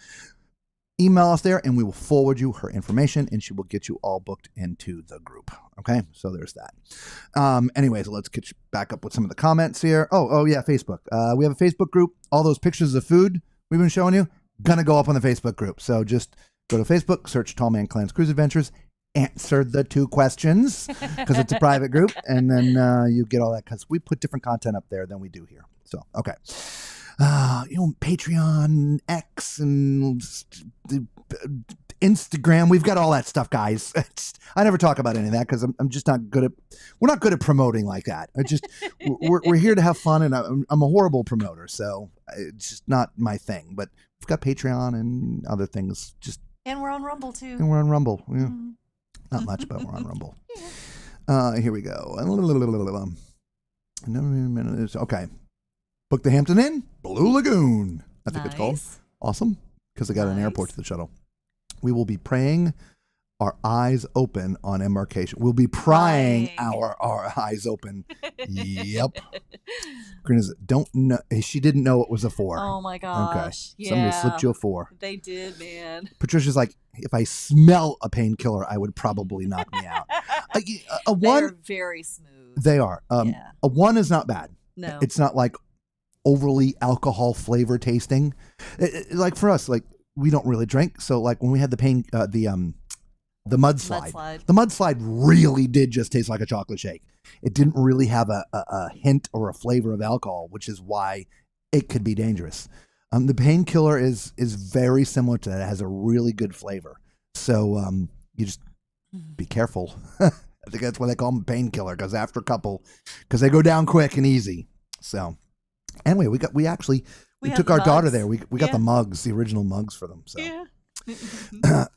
Email us there and we will forward you her information and she will get you all booked into the group. Okay, so there's that. Anyways, let's get back up with some of the comments here. Oh yeah, Facebook. We have a Facebook group. All those pictures of food we've been showing you, gonna go up on the Facebook group. So just go to Facebook, search Tall Man Clan's Cruise Adventures, answer the 2 questions because it's a private group, and then you get all that because we put different content up there than we do here. So, okay. Patreon, X, and Instagram. We've got all that stuff, guys. I never talk about any of that because I'm just not good at. We're not good at promoting like that. We're here to have fun, and I'm a horrible promoter, so it's just not my thing. But we've got Patreon and other things. And we're on Rumble too. And we're on Rumble. Yeah. Not much, but we're on Rumble. Here we go. Okay. Book the Hampton Inn, Blue Lagoon. I think it's called. Awesome. Because they got an airport to the shuttle. We will be praying our eyes open on embarkation. We'll be prying our eyes open. Yep. Karina's don't know. She didn't know it was a 4. Oh my gosh. Okay. Yeah. Somebody slipped you a 4. They did, man. Patricia's like, if I smell a painkiller, I would probably knock me out. A 1. They're very smooth. They are. A 1 is not bad. No. It's not like overly alcohol flavor tasting. Like for us, like we don't really drink. So like when we had the mudslide, the mudslide really did just taste like a chocolate shake. It didn't really have a hint or a flavor of alcohol, which is why it could be dangerous. The painkiller is very similar to that. It has a really good flavor. So you just be careful. I think that's why they call them painkiller, because after a couple, because they go down quick and easy. So anyway, we took our daughter there. We got the mugs, the original mugs for them. So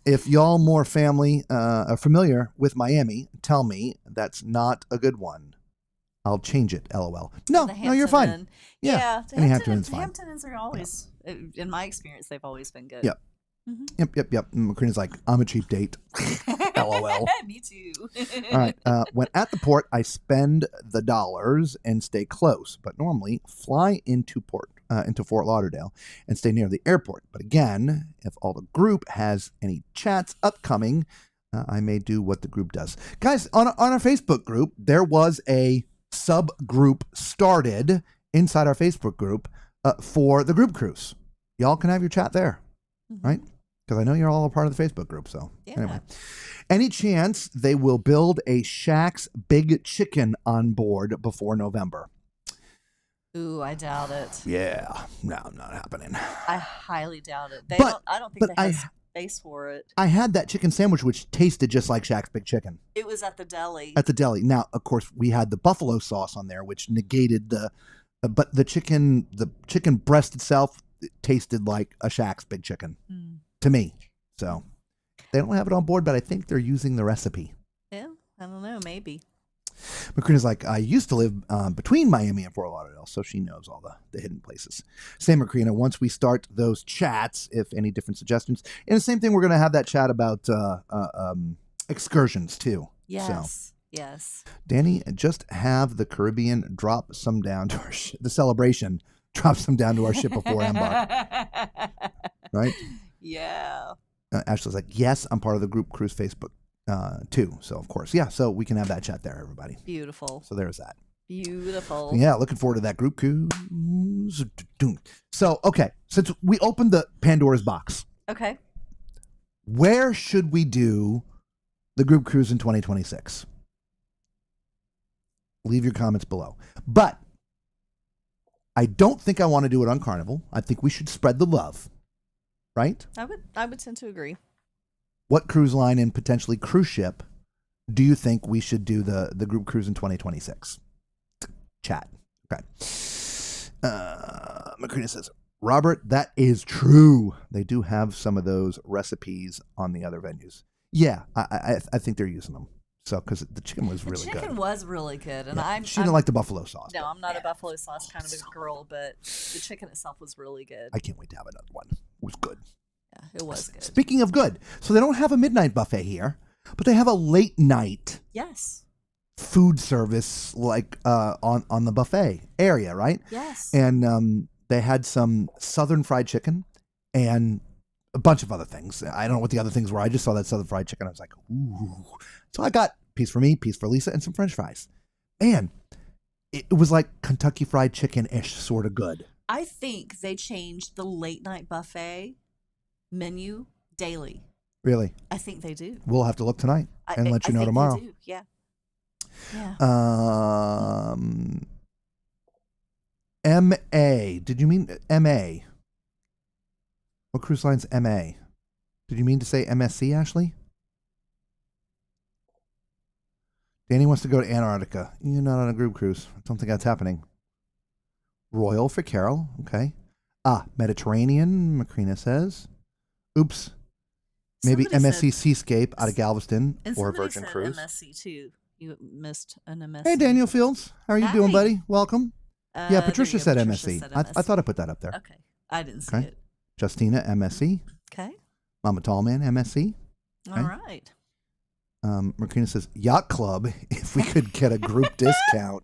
if y'all more family are familiar with Miami, tell me that's not a good one. I'll change it. LOL. No, you're fine. Inn. Yeah. The Any Hampton Inn's fine. Hampton Inns are always, in my experience, they've always been good. Yep. Yep. Karina's like, I'm a cheap date. LOL. Me too. All right. When at the port, I spend the dollars and stay close, but normally fly into Fort Lauderdale and stay near the airport. But again, if all the group has any chats upcoming, I may do what the group does. Guys, on our Facebook group, there was a subgroup started inside our Facebook group for the group cruise. Y'all can have your chat there, right? Because I know you're all a part of the Facebook group. So anyway, any chance they will build a Shaq's Big Chicken on board before November? Ooh, I doubt it. Yeah, no, not happening. I highly doubt it. I don't think they have space for it. I had that chicken sandwich, which tasted just like Shaq's Big Chicken. It was at the deli. At the deli. Now, of course, we had the buffalo sauce on there, which negated but the chicken breast itself tasted like a Shaq's Big Chicken to me. So they don't have it on board, but I think they're using the recipe. Yeah, I don't know, maybe. Macrina's like, I used to live between Miami and Fort Lauderdale, so she knows all the hidden places. Same, Macrina, once we start those chats, if any different suggestions. And the same thing, we're going to have that chat about excursions, too. Yes, so. Yes. Danny, just have the Caribbean drop some down to our the celebration, drop some down to our ship before embark. Right? Yeah. Ashley's like, yes, I'm part of the group cruise Facebook. Too. So of course, yeah. So we can have that chat there, everybody. Beautiful. So there's that. Beautiful. Yeah, looking forward to that group cruise. So okay, since we opened the Pandora's box, okay, where should we do the group cruise in 2026? Leave your comments below. But I don't think I want to do it on Carnival. I think we should spread the love, right? I would tend to agree. What cruise line and potentially cruise ship do you think we should do the group cruise in 2026? Chat. Okay. Macrina says, Robert, that is true. They do have some of those recipes on the other venues. Yeah, I think they're using them. So, because the chicken was really good. The chicken was really good. And yeah. She didn't like the buffalo sauce. No, I'm not a buffalo sauce kind of a girl, but the chicken itself was really good. I can't wait to have another one. It was good. Yeah, it was good. Speaking of good, so they don't have a midnight buffet here, but they have a late night Yes. food service like on the buffet area, right? Yes. And they had some southern fried chicken and a bunch of other things. I don't know what the other things were. I just saw that southern fried chicken. I was like, ooh. So I got a piece for me, piece for Lisa, and some French fries. Man, it was like Kentucky Fried Chicken-ish sort of good. I think they changed the late night buffet menu daily. Really? I think they do. We'll have to look tonight and let you know think tomorrow. They do. Yeah. Yeah. MA. Did you mean MA? What cruise line's MA? Did you mean to say MSC, Ashley? Danny wants to go to Antarctica. You're not on a group cruise. I don't think that's happening. Royal for Carol. Okay. Mediterranean, Macrina says. Oops. Maybe Somebody MSC said- Seascape out of Galveston And or a somebody Virgin said Cruise. MSC too. You missed an MSC. Hey, Daniel Fields. How are you doing, Hi. buddy? Welcome. Yeah, There Patricia you go. said Patricia MSC. said I thought I put that up there. Okay. I didn't see Okay. it. Justina, MSC. Okay. Mama Tallman, MSC. All right. Marquina says, Yacht Club, if we could get a group discount.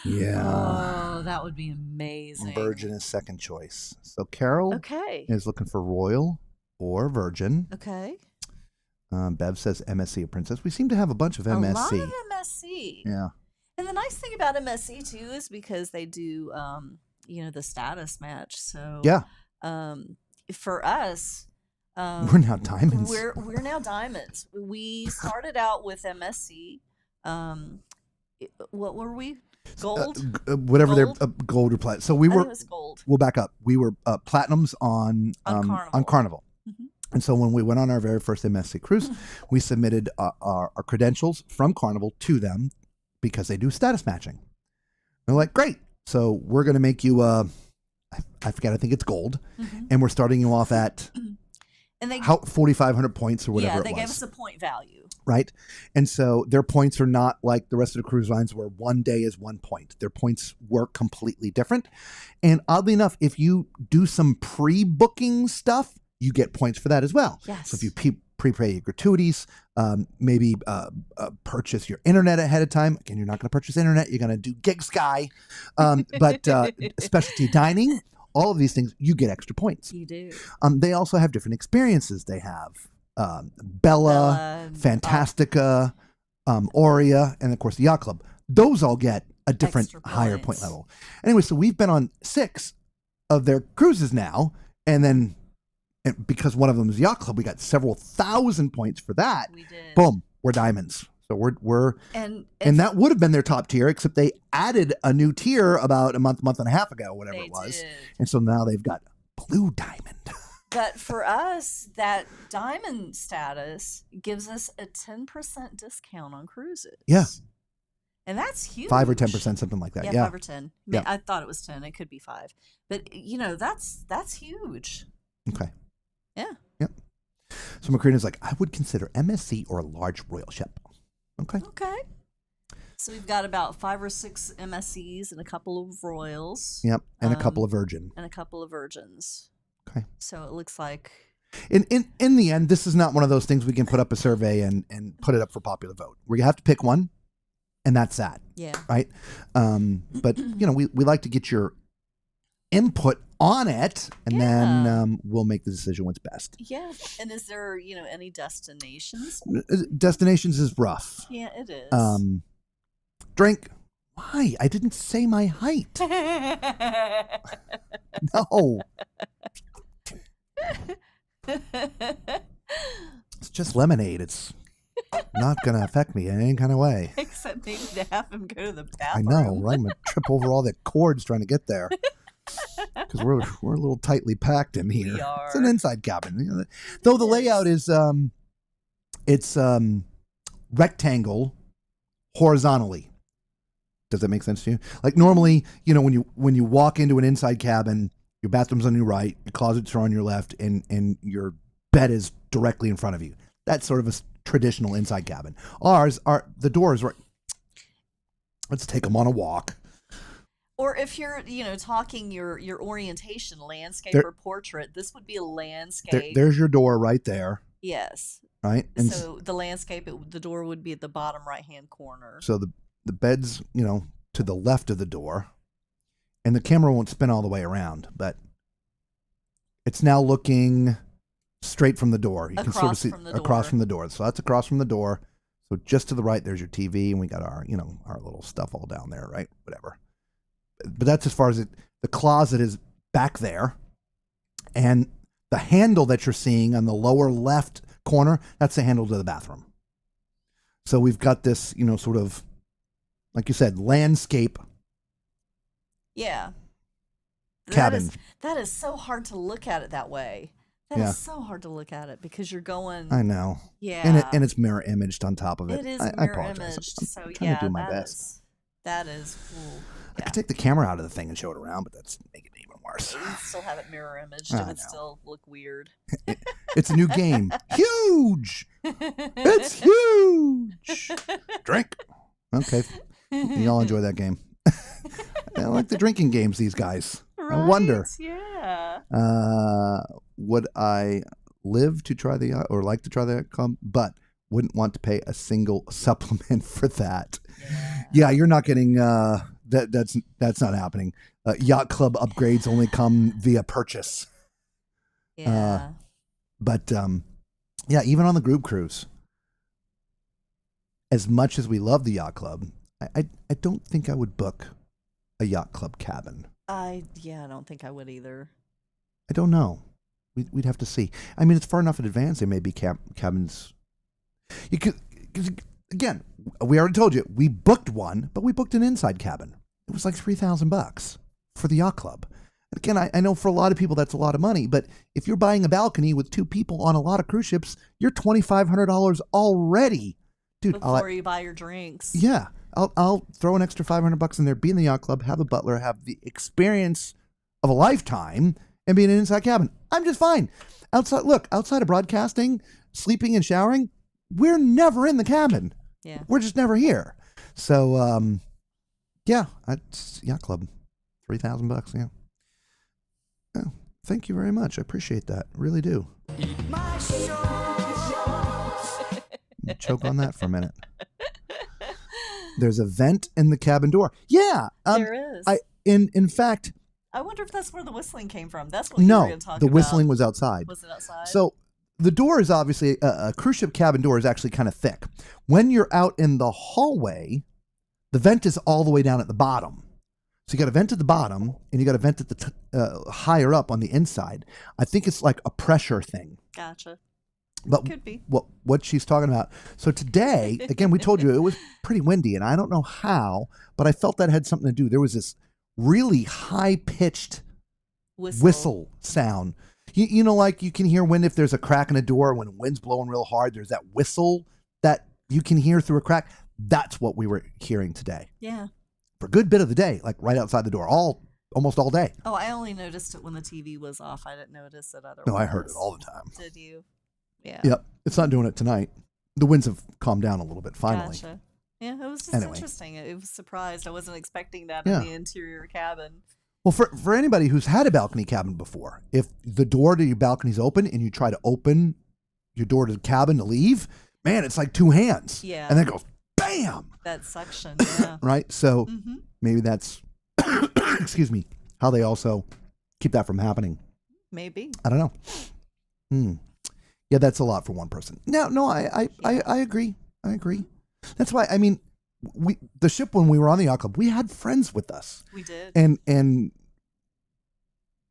Yeah. Oh, that would be amazing. Virgin is second choice. So Carol Okay. is looking for Royal or Virgin. Okay. Bev says MSC or Princess. We seem to have a bunch of MSC. A lot of MSC. Yeah. And the nice thing about MSC too is because they do, the status match. So Yeah. for us, We're now diamonds. We're now diamonds. We started out with MSC. What were we? Gold. Whatever Gold? their gold or platinum. So we I think were. it was gold. We'll back up. We were platinums on Carnival. Mhm. And so when we went on our very first MSC cruise, we submitted our credentials from Carnival to them because they do status matching. They're like, great. So we're going to make you, I forget, I think it's gold. Mhm. And we're starting you off at And they 4,500 points or whatever they it gave was. us a point value. Right. And so their points are not like the rest of the cruise lines where one day is 1 point. Their points work completely different. And oddly enough, if you do some pre-booking stuff, you get points for that as well. Yes. So if you prepay your gratuities, maybe purchase your internet ahead of time. Again, you're not going to purchase internet. You're going to do Gig Sky. But specialty dining, all of these things, you get extra points. You do. They also have different experiences. They have Bella, Fantastica, Aurea, and of course the Yacht Club. Those all get a different Extra higher points. point level. Anyway, so we've been on 6 of their cruises now, and then because one of them is Yacht Club, we got several thousand points for that. We did. Boom, we're diamonds. So we're And that would have been their top tier, except they added a new tier about a month and a half ago, whatever they it was, did. and so now they've got blue diamond. But for us, that diamond status gives us a 10% discount on cruises. Yeah. And that's huge. 5 or 10%, something like that. Yeah, Yeah. 5 or 10. Yeah. I thought it was 10. It could be 5. But, that's huge. Okay. Yeah. Yep. So Macrina's like, I would consider MSC or a large royal ship. Okay. Okay. So we've got about 5 or 6 MSCs and a couple of Royals. Yep. And a couple of Virgin. And a couple of Virgins. Okay. So it looks like In the end, this is not one of those things we can put up a survey and put it up for popular vote. We have to pick one, and that's that. yeah. Right? But, we like to get your input on it, and then we'll make the decision what's best. Yeah. And is there, any destinations? Destinations is rough. Yeah, it is. Drink. Why? I didn't say my height. No. It's just lemonade. It's not going to affect me in any kind of way. Except maybe to have him go to the I bathroom. know, right? I'm going to trip over all the cords trying to get there. Because we're a little tightly packed in here. We are. It's an inside cabin. Though the layout is it's rectangle horizontally. Does that make sense to you? Like normally, when you walk into an inside cabin, your bathroom's on your right, your closets are on your left, and your bed is directly in front of you. That's sort of a traditional inside cabin. Ours are the doors right. Let's take them on a walk. Or if you're, talking your orientation, landscape There- or portrait, this would be a landscape. There's your door right there, Yes. right? And So the landscape, the door would be at the bottom right-hand corner. so the bed's, to the left of the door, and the camera won't spin all the way around, but it's now looking straight from the door. You can sort of Across see from the across door. from the door. So that's across from the door. So just to the right, there's your TV, and we got our, our little stuff all down there, right? Whatever. But that's as far as it. The closet is back there, and the handle that you're seeing on the lower left corner, that's the handle to the bathroom. So we've got this, sort of, like you said, landscape Yeah. cabin. That is so hard to look at it that way. That Yeah. is so hard to look at it because you're going. I know. Yeah. And it's mirror imaged on top of it. It is I mirror apologize. imaged. I'm So trying yeah, to do my best. that is cool. I could take the camera out of the thing and show it around, but that's making it even worse. You still have it mirror imaged. I It would know. still look weird. It's a new game. Huge. It's huge. Drink. Okay. Y'all enjoy that game. I like the drinking games, these guys. I wonder. Yeah. Would I live to try or like to try the club, but wouldn't want to pay a single supplement for that. Yeah, you're not getting that's not happening. Yacht club upgrades only come via purchase. Yeah. But yeah, even on the group cruise, as much as we love the yacht club, I don't think I would book a yacht club cabin. I don't think I would either. I don't know. We'd have to see. I mean, it's far enough in advance. There may be cabins. You could, 'cause again, we already told you we booked one, but we booked an inside cabin. It was like $3,000 for the yacht club. And again, I know for a lot of people that's a lot of money, but if you're buying a balcony with 2 people on a lot of cruise ships, you're $2,500 already, dude. Before you buy your drinks. Yeah, I'll throw an extra $500 in there, be in the yacht club, have a butler, have the experience of a lifetime, and be in an inside cabin. I'm just fine. Outside of broadcasting, sleeping and showering, we're never in the cabin. Yeah. We're just never here. So, yeah, it's yacht club, $3,000. Yeah. Oh, thank you very much. I appreciate that. Really do. Choke on that for a minute. There's a vent in the cabin door. Yeah, There is. In fact, I wonder if that's where the whistling came from. That's what you were no, going to talk the about. whistling was outside. Was it outside? So the door is obviously a cruise ship cabin door is actually kind of thick. When you're out in the hallway, the vent is all the way down at the bottom. So you got a vent at the bottom, and you got a vent at the higher up on the inside. I think it's like a pressure thing. Gotcha. But Could be. what she's talking about. So today, again, we told you it was pretty windy, and I don't know how, but I felt that had something to do. There was this really high-pitched whistle sound. You know, like you can hear wind if there's a crack in a door, when wind's blowing real hard, there's that whistle that you can hear through a crack. That's what we were hearing today. Yeah. For a good bit of the day, like right outside the door, almost all day. Oh, I only noticed it when the TV was off. I didn't notice it otherwise. No, I heard it all the time. Did you? Yeah. Yep. It's not doing it tonight. The winds have calmed down a little bit finally. Gotcha. Yeah, it was just Anyway. interesting. It was surprised. I wasn't expecting that Yeah. in the interior cabin. Well, for anybody who's had a balcony cabin before, if the door to your balcony is open and you try to open your door to the cabin to leave, man, it's like 2 hands. Yeah. And then it goes, bam! That suction, yeah. Right? So Mm-hmm. maybe that's, excuse me, how they also keep that from happening. Maybe. I don't know. Yeah, that's a lot for one person. No, I agree. I agree. That's why, I mean, the ship, when we were on the yacht club, we had friends with us. We did. And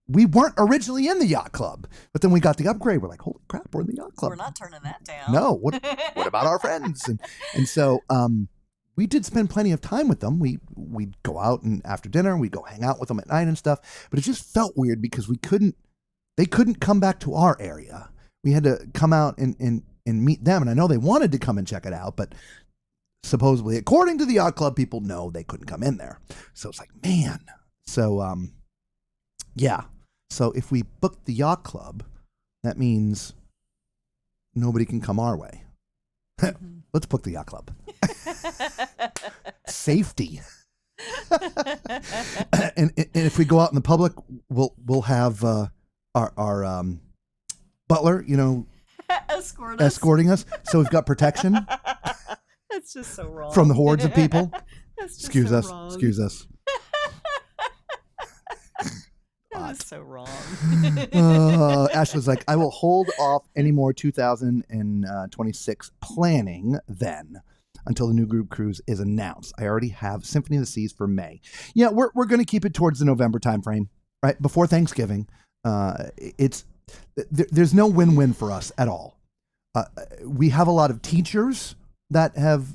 we weren't originally in the yacht club, but then we got the upgrade. We're like, holy crap, we're in the yacht club. We're not turning that down. No, what about our friends? And so we did spend plenty of time with them. We'd go out, and after dinner, we'd go hang out with them at night and stuff. But it just felt weird because they couldn't come back to our area. We had to come out and meet them. And I know they wanted to come and check it out, but supposedly, according to the yacht club people, no, they couldn't come in there. So it's like, man. So, yeah. So if we book the yacht club, that means nobody can come our way. Let's book the yacht club. Safety. and if we go out in the public, we'll have our butler, escorting us. So we've got protection. That's just so wrong. From the hordes of people. That's just Excuse so us. wrong. Excuse us. That was so wrong. Ashley's like, I will hold off any more 2026 planning then until the new group cruise is announced. I already have Symphony of the Seas for May. Yeah, we're going to keep it towards the November timeframe, right? Before Thanksgiving. There's no win-win for us at all. We have a lot of teachers that have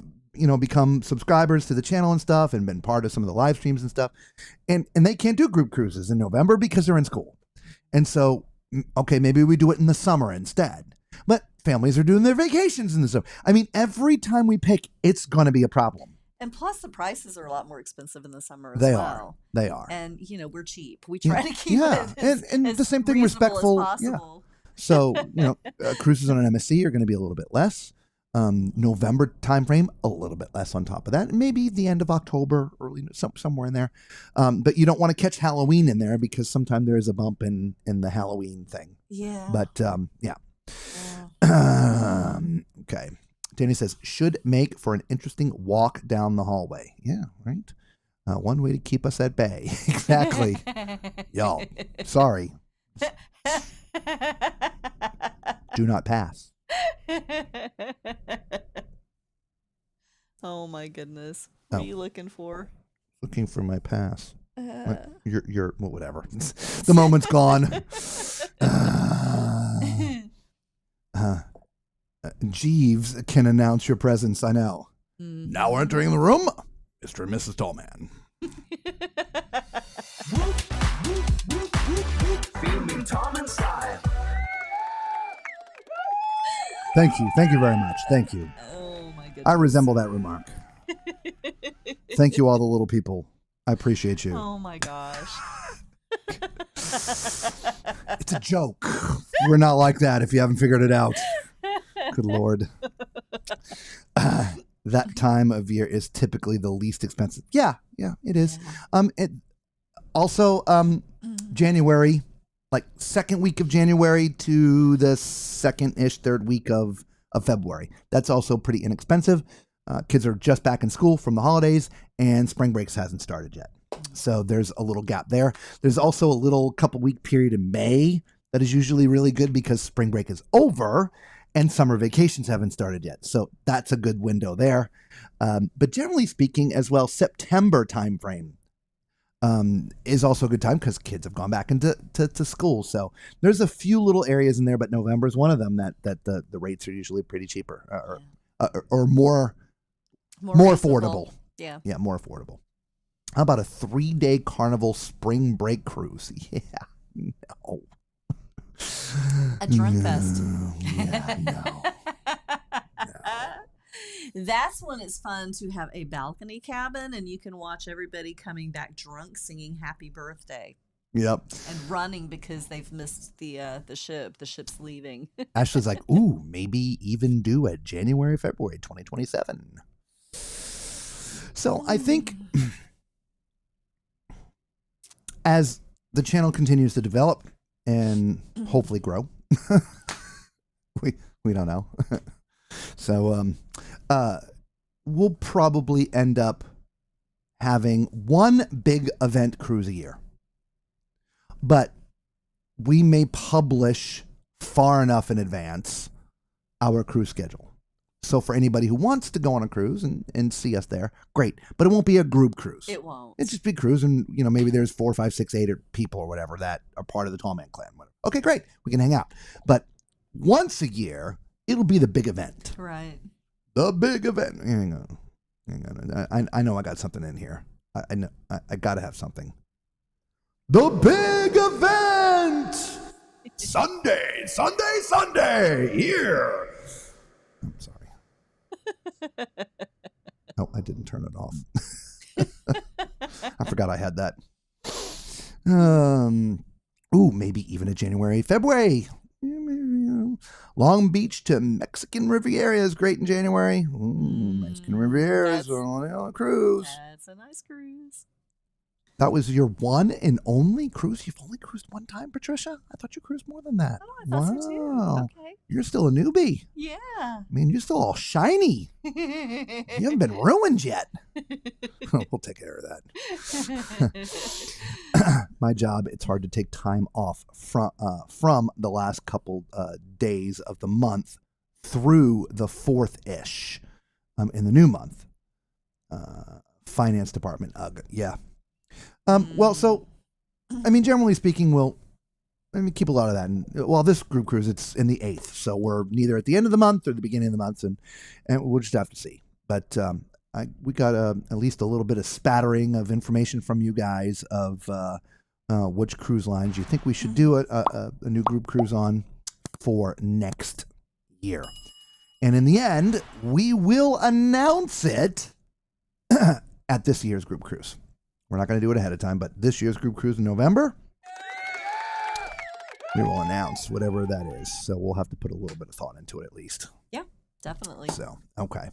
become subscribers to the channel and stuff and been part of some of the live streams and stuff. And they can't do group cruises in November because they're in school. And so, okay, maybe we do it in the summer instead. But families are doing their vacations in the summer. I mean, every time we pick, it's going to be a problem. And plus the prices are a lot more expensive in the summer as They well. They are. And, we're cheap. We try to keep it as the same thing, respectful. As possible. Yeah. So, cruises on an MSC are going to be a little bit less. November timeframe, a little bit less on top of that. Maybe the end of October, early somewhere in there. But you don't want to catch Halloween in there because sometimes there is a bump in the Halloween thing. Yeah. But yeah. Okay. Danny says, should make for an interesting walk down the hallway. Yeah, right. One way to keep us at bay. Exactly. Y'all, sorry. Do not pass. Oh my goodness. What are you looking for? Looking for my pass. You're well, whatever. The moment's gone. Jeeves can announce your presence. I know. Mm-hmm. Now entering the room, Mr. and Mrs. Tallman. Filming Tom and style. Thank you. Thank you very much. Thank you. Oh my goodness. I resemble that remark. Thank you, all the little people. I appreciate you. Oh my gosh. It's a joke. We're not like that if you haven't figured it out. Good Lord. That time of year is typically the least expensive. Yeah, it is. January, like second week of January to the third week of February. That's also pretty inexpensive. Kids are just back in school from the holidays and spring breaks hasn't started yet. So there's a little gap there. There's also a little couple week period in May that is usually really good because spring break is over and summer vacations haven't started yet. So that's a good window there. But generally speaking as well, September timeframe is also a good time because kids have gone back into school. So there's a few little areas in there, but November is one of them that the rates are usually pretty cheaper or more affordable. Yeah. Yeah, more affordable. How about a 3-day Carnival spring break cruise? Yeah, no. A drunk fest. Yeah, no. That's when it's fun to have a balcony cabin and you can watch everybody coming back drunk singing happy birthday. Yep. And running because they've missed the ship. The ship's leaving. Ashley's like, ooh, maybe even do a January, February 2027. So I think as the channel continues to develop and hopefully grow, we don't know. So we'll probably end up having one big event cruise a year. But we may publish far enough in advance our cruise schedule. So for anybody who wants to go on a cruise and see us there, great. But it won't be a group cruise. It won't. It's just be a cruise and, maybe there's 4, 5, 6, 8 people or whatever that are part of the Tallman clan. Okay, great. We can hang out. But once a year, it'll be the big event. Right. The big event. Hang on. I know I got something in here. I know I got to have something. The big event! Sunday here. I'm sorry. No, I didn't turn it off. I forgot I had that. Maybe even a January, February. Long Beach to Mexican Riviera is great in January. Mexican Riviera is on a cruise. That's a nice cruise. That was your one and only cruise? You've only cruised one time, Patricia? I thought you cruised more than that. Oh, I thought so too. Okay. You're still a newbie. Yeah. I mean, you're still all shiny. You haven't been ruined yet. We'll take care of that. My job, it's hard to take time off from the last couple days of the month through the 4th-ish in the new month. Finance department, yeah. Well, so, I mean, generally speaking, keep a lot of that. And, well, this group cruise, it's in the 8th, so we're neither at the end of the month or the beginning of the month, and we'll just have to see. But we got at least a little bit of spattering of information from you guys of which cruise lines you think we should do a new group cruise on for next year. And in the end, we will announce it at this year's group cruise. We're not going to do it ahead of time, but this year's group cruise in November, we will announce whatever that is. So we'll have to put a little bit of thought into it at least. Yeah, definitely. So, okay.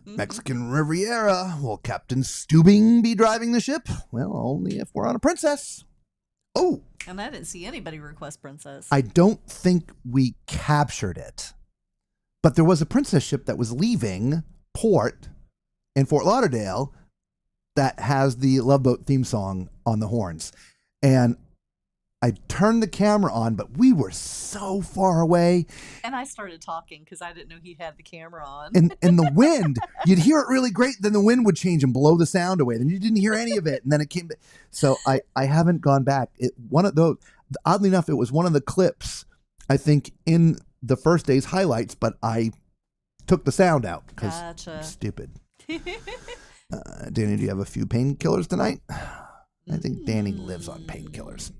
Mexican Riviera. Will Captain Stubing be driving the ship? Well, only if we're on a Princess. Oh. And I didn't see anybody request Princess. I don't think we captured it. But there was a Princess ship that was leaving port in Fort Lauderdale that has the Love Boat theme song on the horns. And I turned the camera on, but we were so far away. And I started talking because I didn't know he had the camera on. And the wind, you'd hear it really great. Then the wind would change and blow the sound away. Then you didn't hear any of it. And then it came. So I haven't gone back. One of those, oddly enough, it was one of the clips, I think, in the first day's highlights, but I took the sound out because I'm stupid. Danny, do you have a few painkillers tonight? I think Danny lives on painkillers.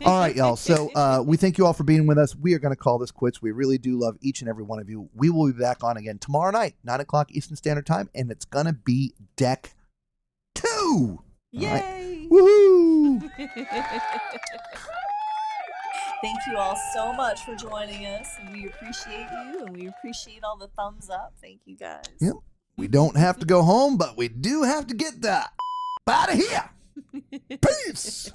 All right, y'all. So we thank you all for being with us. We are going to call this quits. We really do love each and every one of you. We will be back on again tomorrow night, 9 o'clock Eastern Standard Time, and it's going to be Deck 2. Yay! Right. Woohoo! Thank you all so much for joining us, and we appreciate you, and we appreciate all the thumbs up. Thank you, guys. Yep. We don't have to go home, but we do have to get the out of here. Peace.